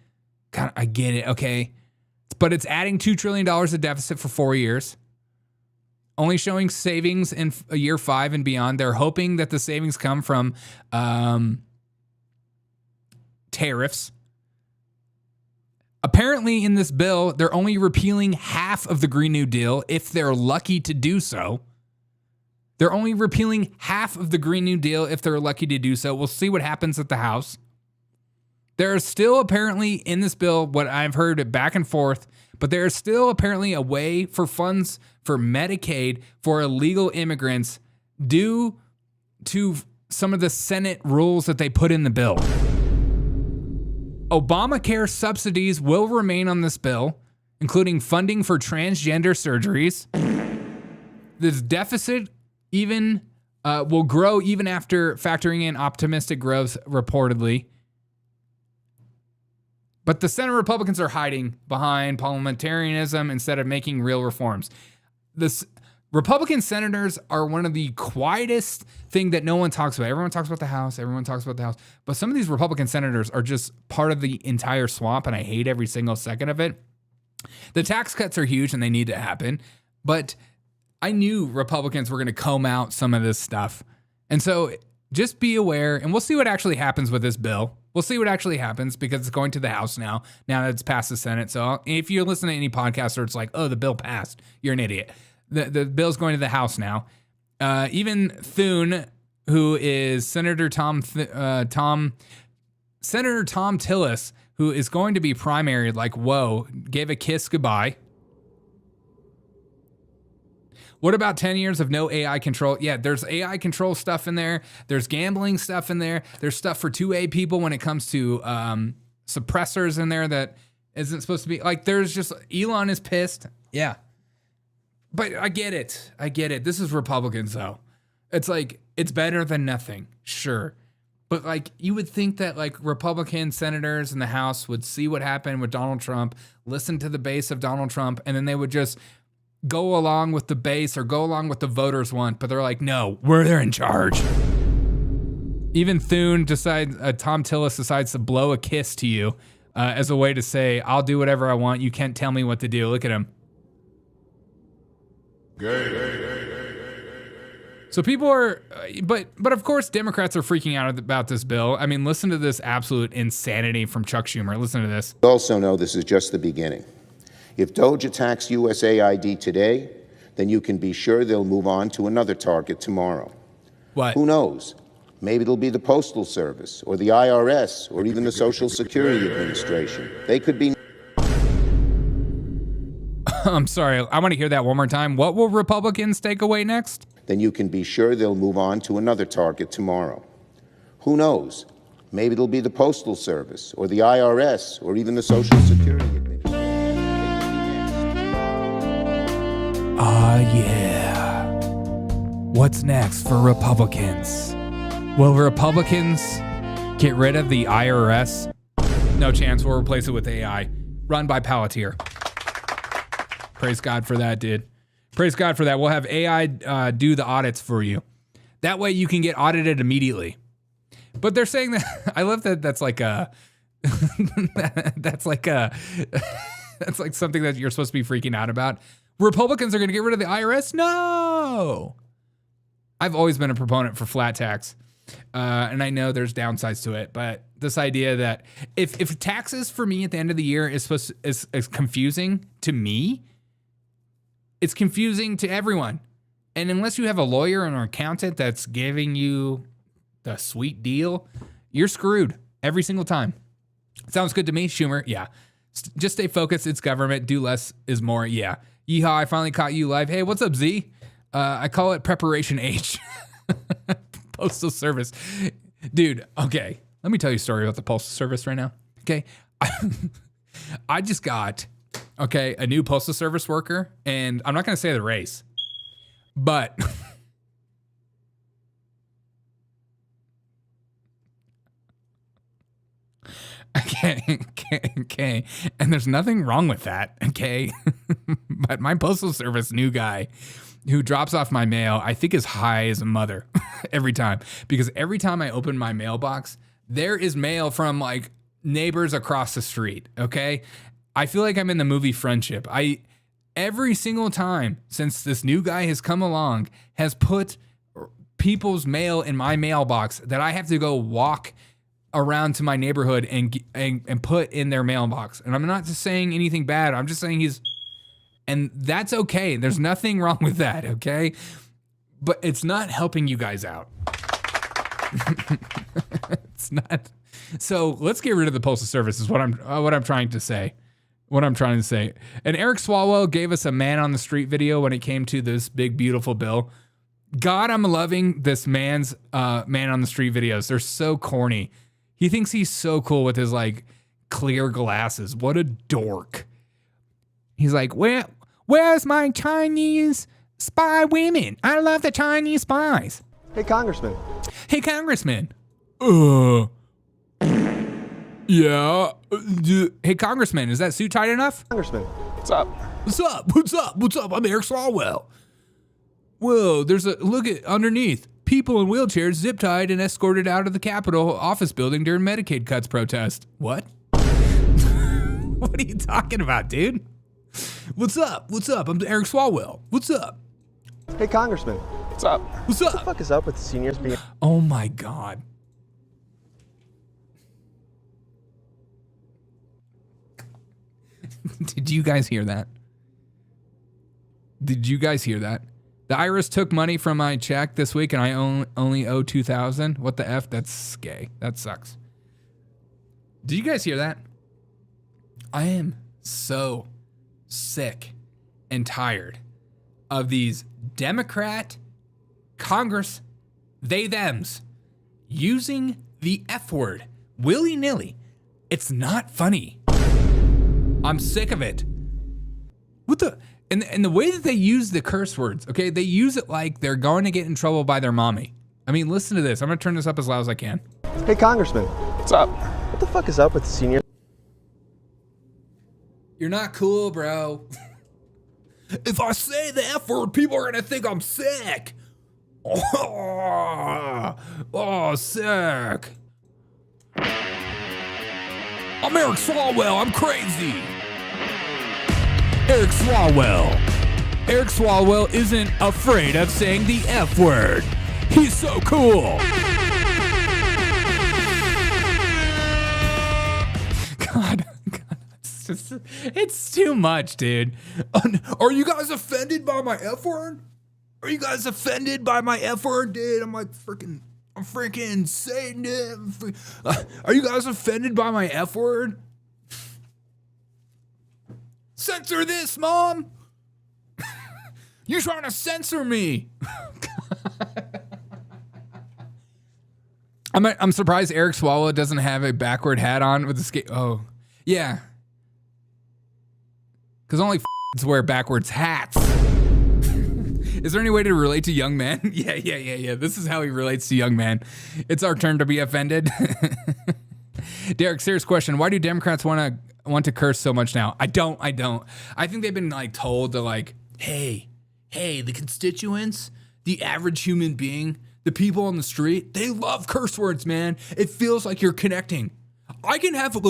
God, I get it. Okay. But it's adding $2 trillion of deficit for 4 years. Only showing savings in year 5 and beyond. They're hoping that the savings come from tariffs. Apparently, in this bill, they're only repealing half of the Green New Deal, if they're lucky to do so. They're only repealing half of the Green New Deal if they're lucky to do so. We'll see what happens at the House. There is still apparently in this bill, what I've heard back and forth, but there is still apparently a way for funds for Medicaid for illegal immigrants due to some of the Senate rules that they put in the bill. Obamacare subsidies will remain on this bill, including funding for transgender surgeries. This deficit even will grow even after factoring in optimistic growth, reportedly. But the Senate Republicans are hiding behind parliamentarianism instead of making real reforms. Republican senators are one of the quietest thing that no one talks about. Everyone talks about the House. But some of these Republican senators are just part of the entire swamp, and I hate every single second of it. The tax cuts are huge, and they need to happen. But I knew Republicans were going to comb out some of this stuff. And so just be aware, and we'll see what actually happens with this bill. We'll see what actually happens because it's going to the House now that it's passed the Senate. So if you listen to any podcast where it's like, oh, the bill passed, you're an idiot. The bill's going to the House now. Even Thune, who is Senator Thom Tillis, who is going to be primaried, like, whoa, gave a kiss goodbye. What about 10 years of no AI control? Yeah, there's AI control stuff in there. There's gambling stuff in there. There's stuff for 2A people when it comes to suppressors in there that isn't supposed to be. Like, there's just, Elon is pissed. Yeah. But I get it. This is Republicans, though. It's like, it's better than nothing. Sure. But, like, you would think that, like, Republican senators in the House would see what happened with Donald Trump, listen to the base of Donald Trump, and then they would just go along with the base or go along with the voters want, but they're like, no, we're in charge. Even Thom Tillis decides to blow a kiss to you as a way to say, I'll do whatever I want. You can't tell me what to do. Look at him. So people are, but of course, Democrats are freaking out about this bill. I mean, listen to this absolute insanity from Chuck Schumer. Listen to this. We also know this is just the beginning. If DOJ attacks USAID today, then you can be sure they'll move on to another target tomorrow. What? Who knows? Maybe it'll be the Postal Service or the IRS or even the Social Security Administration. They could be. I'm sorry. I want to hear that one more time. What will Republicans take away next? Then you can be sure they'll move on to another target tomorrow. Who knows? Maybe it'll be the Postal Service or the IRS or even the Social Security Administration. Yeah. What's next for Republicans? Will Republicans get rid of the IRS? No chance. We'll replace it with AI. Run by Palantir. Praise God for that, dude. Praise God for that. We'll have AI do the audits for you. That way you can get audited immediately. But they're saying that, I love that that's like a, that's like something that you're supposed to be freaking out about. Republicans are going to get rid of the IRS? No. I've always been a proponent for flat tax. And I know there's downsides to it, but this idea that if taxes for me at the end of the year is confusing to me, it's confusing to everyone. And unless you have a lawyer or an accountant that's giving you the sweet deal, you're screwed every single time. Sounds good to me, Schumer. Yeah. Just stay focused. It's government. Do less is more. Yeah. Yeehaw, I finally caught you live. Hey, what's up, Z? I call it Preparation H. Postal Service. Dude, okay. Let me tell you a story about the Postal Service right now. Okay. I just got, a new Postal Service worker, and I'm not going to say the race, but okay. And there's nothing wrong with that, okay? But my Postal Service new guy who drops off my mail, I think is high as a mother every time. Because every time I open my mailbox, there is mail from like neighbors across the street, okay? I feel like I'm in the movie Friendship. Every single time since this new guy has come along, has put people's mail in my mailbox that I have to go walk around to my neighborhood and put in their mailbox. And I'm not just saying anything bad. I'm just saying and that's okay. There's nothing wrong with that, okay? But it's not helping you guys out. It's not. So let's get rid of the Postal Service is what I'm trying to say. And Eric Swalwell gave us a man on the street video when it came to this big, beautiful bill. God, I'm loving this man's man on the street videos. They're so corny. He thinks he's so cool with his like clear glasses. What a dork. He's like, where's my Chinese spy women? I love the Chinese spies. Hey, Congressman. Yeah. Hey, Congressman, is that suit tight enough? Congressman. What's up? I'm Eric Swalwell. Whoa, look at underneath. People in wheelchairs zip-tied and escorted out of the Capitol office building during Medicaid cuts protest. What? What are you talking about, dude? What's up? I'm Eric Swalwell. What's up? Hey, Congressman. What's up? What the fuck is up with the seniors being... Oh, my God. Did you guys hear that? The IRS took money from my check this week and I only owe $2,000. What the F? That's gay. That sucks. Did you guys hear that? I am so sick and tired of these Democrat Congress, thems, using the F word willy-nilly. It's not funny. I'm sick of it. What the... And the way that they use the curse words, okay, they use it like they're going to get in trouble by their mommy. I mean, listen to this. I'm going to turn this up as loud as I can. Hey, Congressman. What's up? What the fuck is up with the seniors? You're not cool, bro. If I say the F word, people are gonna think I'm sick. Oh, sick. I'm Eric Swalwell. I'm crazy. Eric Swalwell. Eric Swalwell isn't afraid of saying the F word. He's so cool. God, it's too much, dude. Are you guys offended by my F word? Are you guys offended by my F word, dude? I'm freaking saying it. Are you guys offended by my F word? Censor this, Mom. You're trying to censor me. I'm surprised Eric Swalwell doesn't have a backward hat on with the skate. Oh, yeah. Because only f***s wear backwards hats. Is there any way to relate to young men? Yeah. This is how he relates to young men. It's our turn to be offended. Derek, serious question. Why do Democrats want to curse so much now? I don't. I think they've been like told to like, hey, the constituents, the average human being, the people on the street, they love curse words, man. It feels like you're connecting. I can have a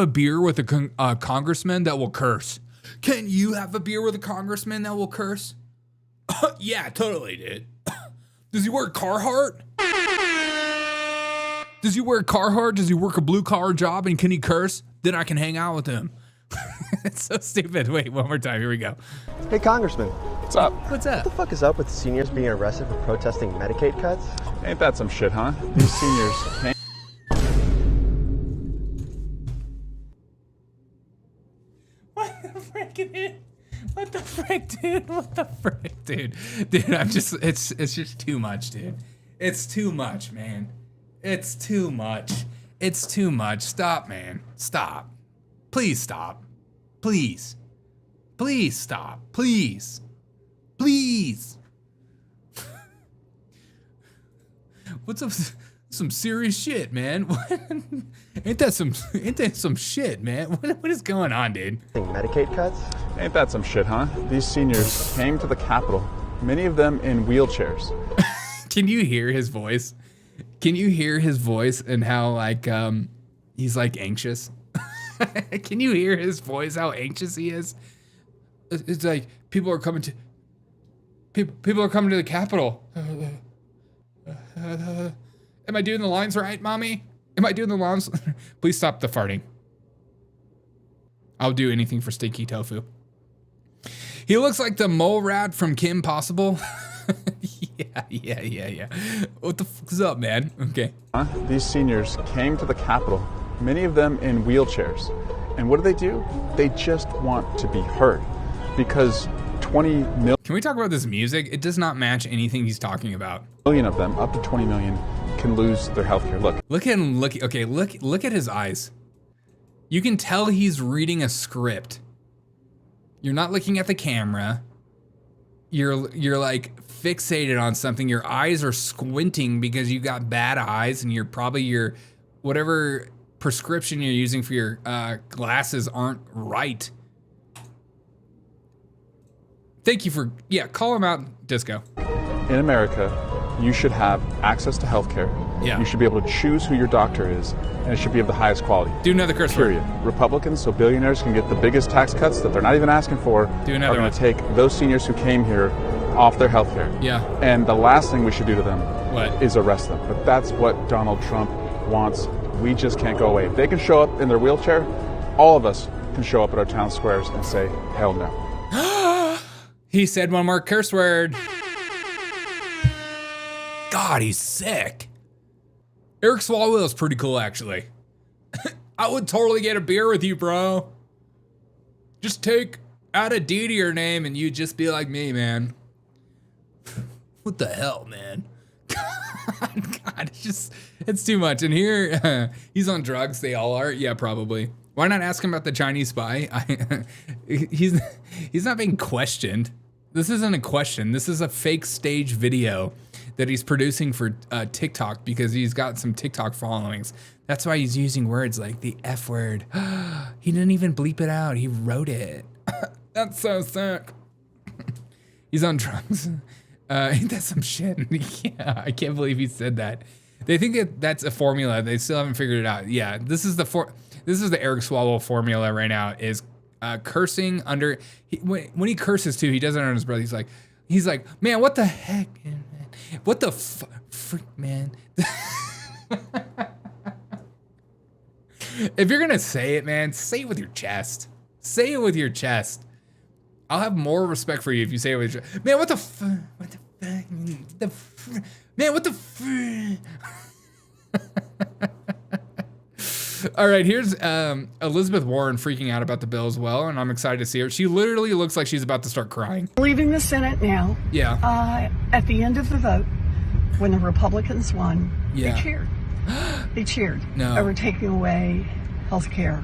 beer with a congressman that will curse. Can you have a beer with a congressman that will curse? Yeah, totally, dude. Does he wear Carhartt? Does he work a blue collar job and can he curse? Then I can hang out with him. It's so stupid. Wait, one more time. Here we go. Hey, Congressman. What's up? What the fuck is up with seniors being arrested for protesting Medicaid cuts? Ain't that some shit, huh? These seniors came... What the frick, dude? Dude, it's just too much, dude. It's too much, man. It's too much. Stop, man. Stop. Please stop. Please stop. Please. What's up? Some serious shit, man. Ain't that some shit, man? What is going on, dude? Medicaid cuts? Ain't that some shit, huh? These seniors came to the Capitol, many of them in wheelchairs. Can you hear his voice? And how like he's like anxious? Can you hear his voice? How anxious he is? It's like people are coming to the Capitol. Am I doing the lines right, Mommy? Am I doing the lines? Please stop the farting. I'll do anything for stinky tofu. He looks like the mole rat from Kim Possible. Yeah. What the fuck is up, man? Okay. These seniors came to the Capitol, many of them in wheelchairs. And what do? They just want to be heard. Because 20 million... Can we talk about this music? It does not match anything he's talking about. Million of them, up to 20 million, can lose their health care. Look at his eyes. You can tell he's reading a script. You're not looking at the camera. You're like fixated on something. Your eyes are squinting because you got bad eyes and you're probably your whatever prescription you're using for your glasses aren't right. Thank you for, call him out, Disco. In America, you should have access to health care. Yeah. You should be able to choose who your doctor is, and it should be of the highest quality. Do another curse word. Period. Republicans, so billionaires can get the biggest tax cuts that they're not even asking for, Do another are going to take those seniors who came here off their health care. Yeah. And the last thing we should do to them What? is arrest them. But that's what Donald Trump wants. We just can't go away. If they can show up in their wheelchair, all of us can show up at our town squares and say, hell no. He said one more curse word. God, he's sick. Eric Swalwell is pretty cool, actually. I would totally get a beer with you, bro. Just add a D to your name and you'd just be like me, man. What the hell, man? God, it's too much. And here, he's on drugs. They all are. Yeah, probably. Why not ask him about the Chinese spy? He's not being questioned. This isn't a question. This is a fake stage video that he's producing for TikTok because he's got some TikTok followings. That's why he's using words like the F word. He didn't even bleep it out. He wrote it. That's so sick. He's on drugs. Ain't that some shit? Yeah, I can't believe he said that. They think that's a formula. They still haven't figured it out. Yeah, this is the Eric Swalwell formula right now. Is cursing under when he curses too. He does it under his breath. He's like, man, what the heck, man? What the freak, man? If you're gonna say it, man, say it with your chest. Say it with your chest. I'll have more respect for you if you say it with your chest. Man, what the man, what the All right, here's Elizabeth Warren freaking out about the bill as well, and I'm excited to see her. She literally looks like she's about to start crying. Leaving the Senate now. Yeah. At the end of the vote, when the Republicans won, Yeah. they cheered. They cheered No. over taking away health care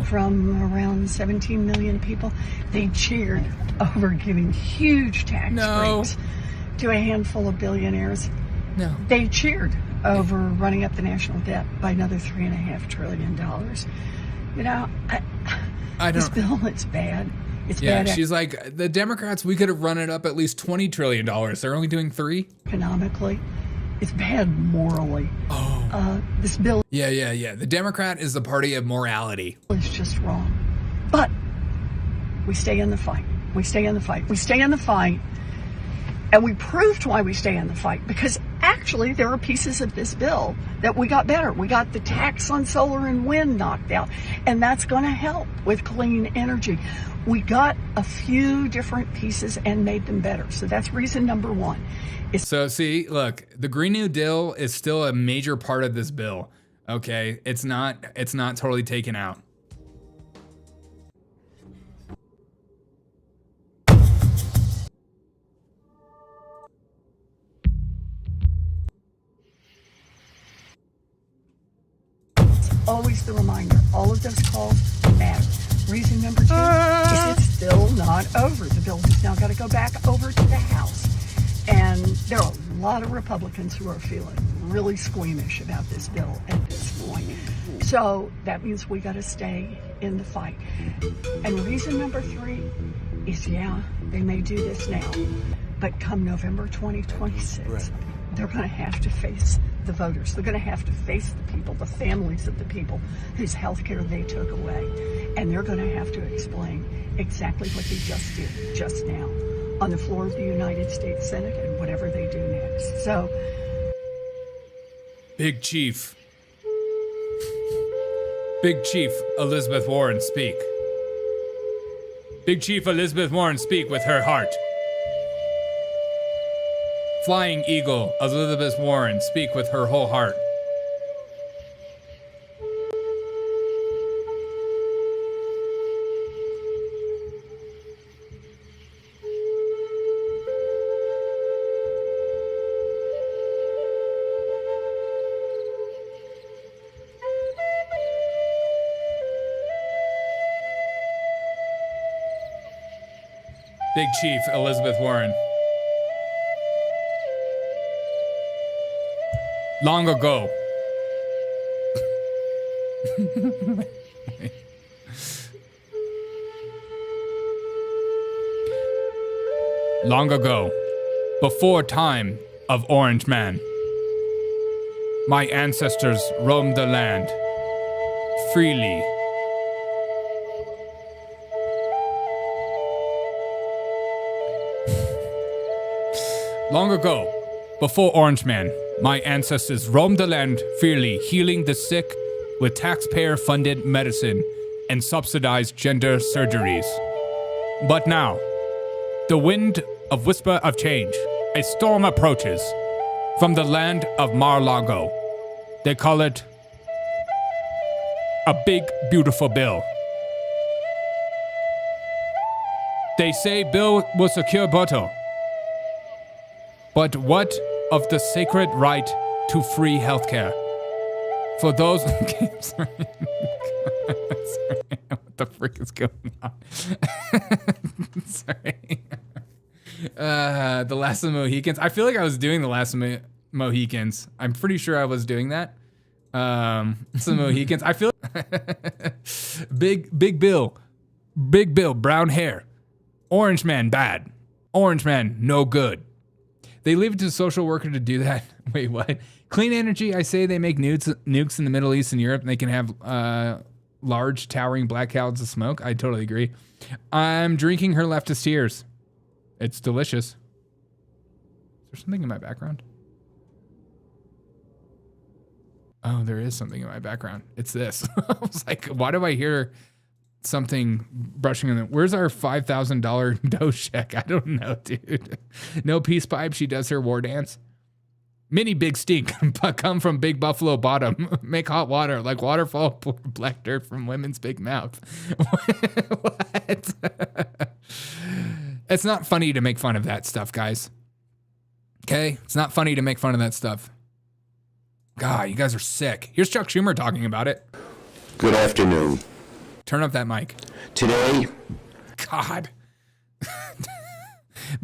from around 17 million people. They cheered over giving huge tax breaks to a handful of billionaires. No. They cheered over running up the national debt by another $3.5 trillion. You know, this bill, it's bad. It's Yeah, bad. she's like, the Democrats, we could have run it up at least $20 trillion. They're only doing 3? Economically. It's bad morally. This bill Yeah. The Democrat is the party of morality. is just wrong. But we stay in the fight. We stay in the fight. We stay in the fight. And we proved why we stay in the fight, because actually there are pieces of this bill that we got better. We got the tax on solar and wind knocked out, and that's going to help with clean energy. We got a few different pieces and made them better. So that's reason number one. So see, look, the Green New Deal is still a major part of this bill. Okay, it's not totally taken out. Always the reminder, all of those calls matter. Reason number two is it's still not over. The bill has now got to go back over to the House. And there are a lot of Republicans who are feeling really squeamish about this bill at this point. So that means we got to stay in the fight. And reason number three is, yeah, they may do this now, but come November 2026, they're going to have to face the voters. They're going to have to face the people, the families of the people whose health care they took away. And they're going to have to explain exactly what they just did just now on the floor of the United States Senate and whatever they do next. So, Big Chief Elizabeth Warren, speak. Big Chief Elizabeth Warren, speak with her heart. Flying Eagle Elizabeth Warren, speak with her whole heart. Big Chief Elizabeth Warren. Long ago. Long ago, before time of Orange Man, my ancestors roamed the land freely. Long ago, before Orange Man, my ancestors roamed the land freely, healing the sick with taxpayer-funded medicine and subsidized gender surgeries. But now, the wind of whisper of change, a storm approaches from the land of Mar-a-Lago. They call it a big, beautiful bill. They say bill will secure Boto. But what of the sacred right to free healthcare? For those... Okay, I'm sorry. Sorry. What the frick is going on? Sorry. The Last of the Mohicans. I feel like I was doing the Last of the Mohicans. I'm pretty sure I was doing that. Some Mohicans. I feel... Big Bill. Big Bill. Brown hair. Orange man, bad. Orange man, no good. They leave it to the social worker to do that. Wait, what? Clean energy, I say they make nukes in the Middle East and Europe, and they can have large, towering black clouds of smoke. I totally agree. I'm drinking her leftist tears. It's delicious. Is there something in my background? Oh, there is something in my background. It's this. I was like, why do I hear something brushing on the... Where's our $5,000 dough check? I don't know, dude. No peace pipe. She does her war dance. Mini big stink, but come from big buffalo bottom. Make hot water like waterfall. Pour black dirt from women's big mouth. What? It's not funny to make fun of that stuff, guys. Okay? It's not funny to make fun of that stuff. God, you guys are sick. Here's Chuck Schumer talking about it. Good afternoon. Turn up that mic. Today, God.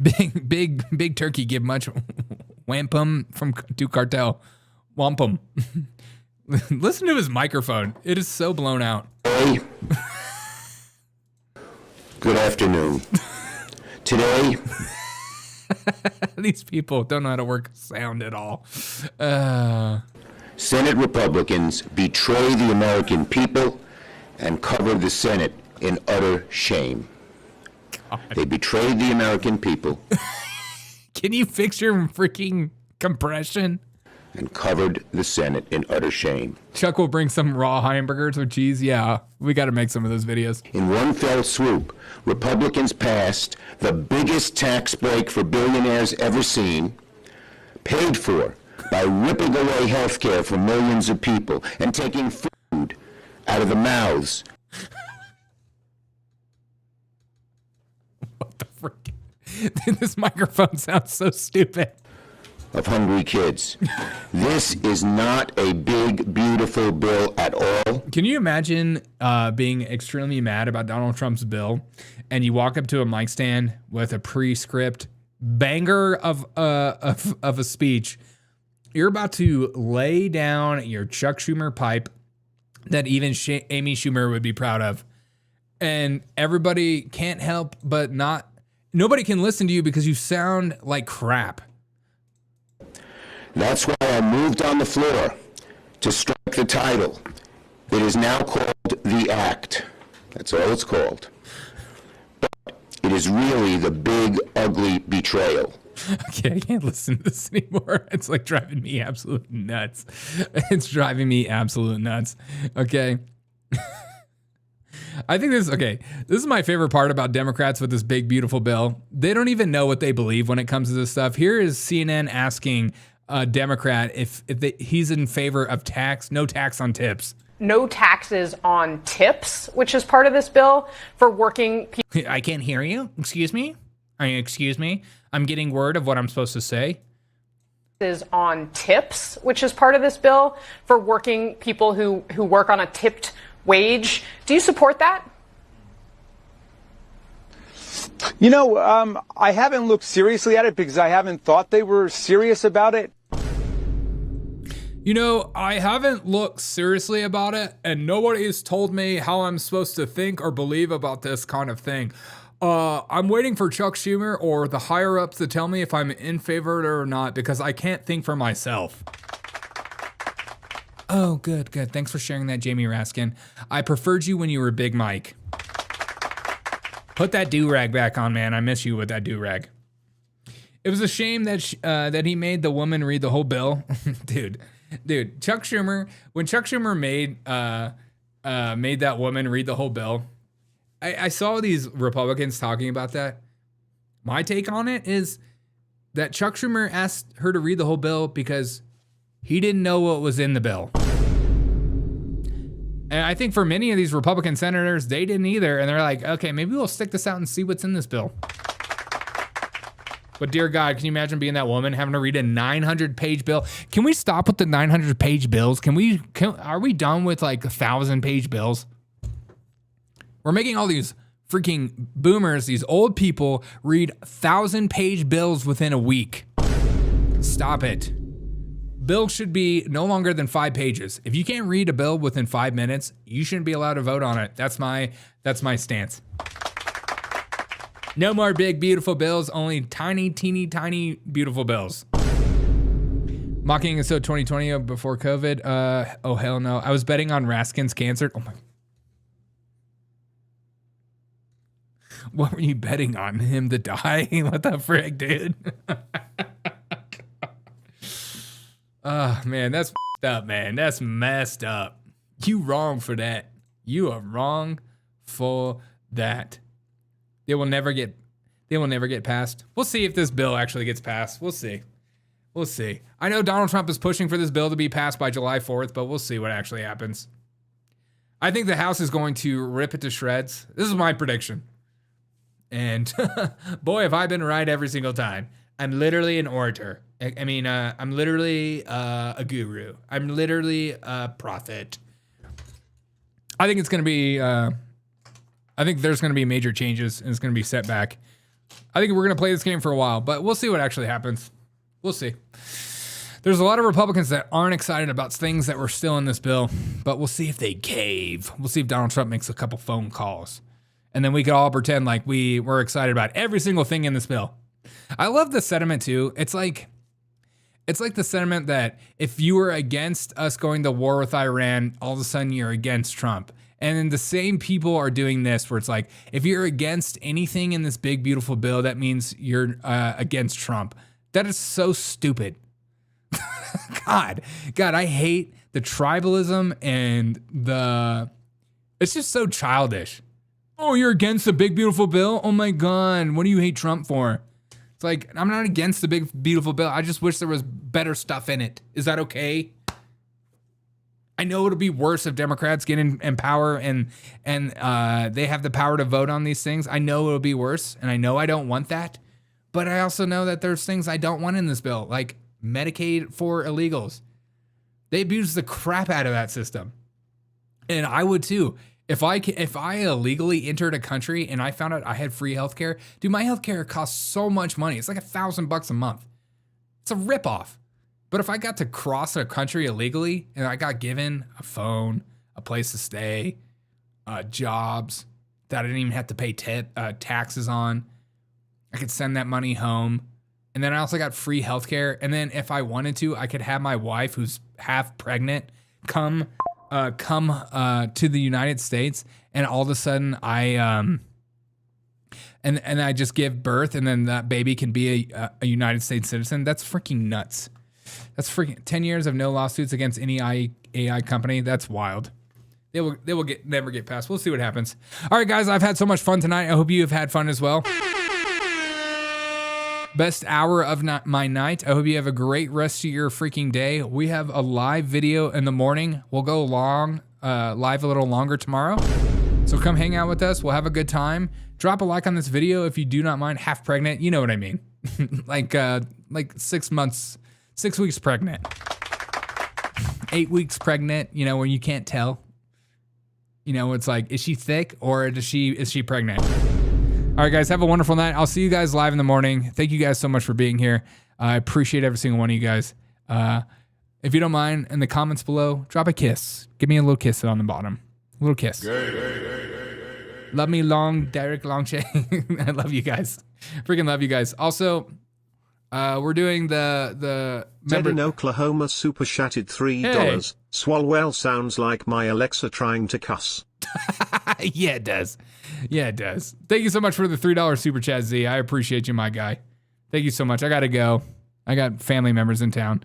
big turkey give much wampum from to cartel. Wampum. Listen to his microphone. It is so blown out. Hey. Good afternoon. Today, these people don't know how to work sound at all. Senate Republicans betray the American people and cover the Senate in utter shame. God. They betrayed the American people. Can you fix your freaking compression? And covered the Senate in utter shame. Chuck will bring some raw hamburgers with cheese. Yeah, we got to make some of those videos. In one fell swoop, Republicans passed the biggest tax break for billionaires ever seen, paid for by ripping away health care for millions of people and taking food out of the mouths. What the frick? This microphone sounds so stupid. Of hungry kids. This is not a big, beautiful bill at all. Can you imagine being extremely mad about Donald Trump's bill, and you walk up to a mic stand with a pre-script banger of a speech? You're about to lay down your Chuck Schumer pipe that even Amy Schumer would be proud of, and everybody can't help but not. Nobody can listen to you because you sound like crap. That's why I moved on the floor to strike the title. It is now called The Act. That's all it's called. But it is really the big, ugly betrayal. Okay, I can't listen to this anymore. It's like driving me absolute nuts. It's driving me absolute nuts. Okay. I think this is my favorite part about Democrats with this big, beautiful bill. They don't even know what they believe when it comes to this stuff. Here is CNN asking a Democrat if he's in favor of no tax on tips. No taxes on tips, which is part of this bill for working people. I can't hear you. Excuse me? Excuse me? I'm getting word of what I'm supposed to say. Is on tips, which is part of this bill for working people who work on a tipped wage. Do you support that? You know, I haven't looked seriously at it because I haven't thought they were serious about it. You know, I haven't looked seriously about it, and nobody's told me how I'm supposed to think or believe about this kind of thing. I'm waiting for Chuck Schumer or the higher-ups to tell me if I'm in favor or not, because I can't think for myself. Oh, good. Thanks for sharing that, Jamie Raskin. I preferred you when you were Big Mike. Put that do-rag back on, man. I miss you with that do-rag. It was a shame that that he made the woman read the whole bill. Dude, Chuck Schumer, when Chuck Schumer made that woman read the whole bill, I saw these Republicans talking about that. My take on it is that Chuck Schumer asked her to read the whole bill because he didn't know what was in the bill. And I think for many of these Republican senators, they didn't either. And they're like, okay, maybe we'll stick this out and see what's in this bill. But dear God, can you imagine being that woman having to read a 900-page bill? Can we stop with the 900-page bills? Are we done with like 1,000-page bills? We're making all these freaking boomers, these old people, read 1,000-page bills within a week. Stop it. Bill should be no longer than 5 pages. If you can't read a bill within 5 minutes, you shouldn't be allowed to vote on it. That's my stance. No more big, beautiful bills, only tiny, teeny, tiny, beautiful bills. Mocking is so 2020 before COVID. Oh, hell no. I was betting on Raskin's cancer. Oh, my. What were you betting on? Him to die? What the frick, dude? Oh, man, that's f***ed up, man. That's messed up. You wrong for that. You are wrong for that. They will never get passed. We'll see if this bill actually gets passed. We'll see. I know Donald Trump is pushing for this bill to be passed by July 4th, but we'll see what actually happens. I think the House is going to rip it to shreds. This is my prediction. And boy, have I been right every single time. I'm literally an orator. I'm literally a guru. I'm literally a prophet. I think it's going to be... I think there's going to be major changes and it's going to be set back. I think we're going to play this game for a while, but we'll see what actually happens. We'll see. There's a lot of Republicans that aren't excited about things that were still in this bill, but we'll see if they cave. We'll see if Donald Trump makes a couple phone calls. And then we could all pretend like we were excited about every single thing in this bill. I love the sentiment too. It's like the sentiment that if you were against us going to war with Iran, all of a sudden you're against Trump. And then the same people are doing this where it's like, if you're against anything in this big, beautiful bill, that means you're against Trump. That is so stupid. God, I hate the tribalism and it's just so childish. Oh, you're against the big, beautiful bill? Oh my God, what do you hate Trump for? It's like, I'm not against the big, beautiful bill. I just wish there was better stuff in it. Is that okay? I know it'll be worse if Democrats get in power and they have the power to vote on these things. I know it'll be worse, and I know I don't want that. But I also know that there's things I don't want in this bill, like Medicaid for illegals. They abuse the crap out of that system. And I would too. If I illegally entered a country and I found out I had free healthcare, dude, my healthcare costs so much money. It's like $1,000 a month. It's a ripoff. But if I got to cross a country illegally and I got given a phone, a place to stay, jobs that I didn't even have to pay taxes on, I could send that money home. And then I also got free healthcare. And then if I wanted to, I could have my wife, who's half pregnant, come to the United States. And all of a sudden I just give birth, and then that baby can be a United States citizen. That's freaking nuts. That's freaking 10 years of no lawsuits against any AI company. That's wild. They will never get passed. We'll see what happens. All right, guys, I've had so much fun tonight. I hope you have had fun as well. Best hour of my night. I hope you have a great rest of your freaking day. We have a live video in the morning. We'll go live a little longer tomorrow. So come hang out with us. We'll have a good time. Drop a like on this video if you do not mind. Half pregnant. You know what I mean. like 6 months. 6 weeks pregnant, 8 weeks pregnant, where you can't tell, it's like, is she thick or is she pregnant? All right, guys, have a wonderful night. I'll see you guys live in the morning. Thank you guys so much for being here. I appreciate every single one of you guys. If you don't mind, in the comments below, drop a kiss. Give me a little kiss on the bottom. A little kiss. Love me long, Derek Longshade. I love you guys. Freaking love you guys. Also, we're doing the Ted in Oklahoma super chatted $3. Hey. Swalwell sounds like my Alexa trying to cuss. Yeah, it does. Thank you so much for the $3 super chat, Z. I appreciate you, my guy. Thank you so much. I gotta go. I got family members in town.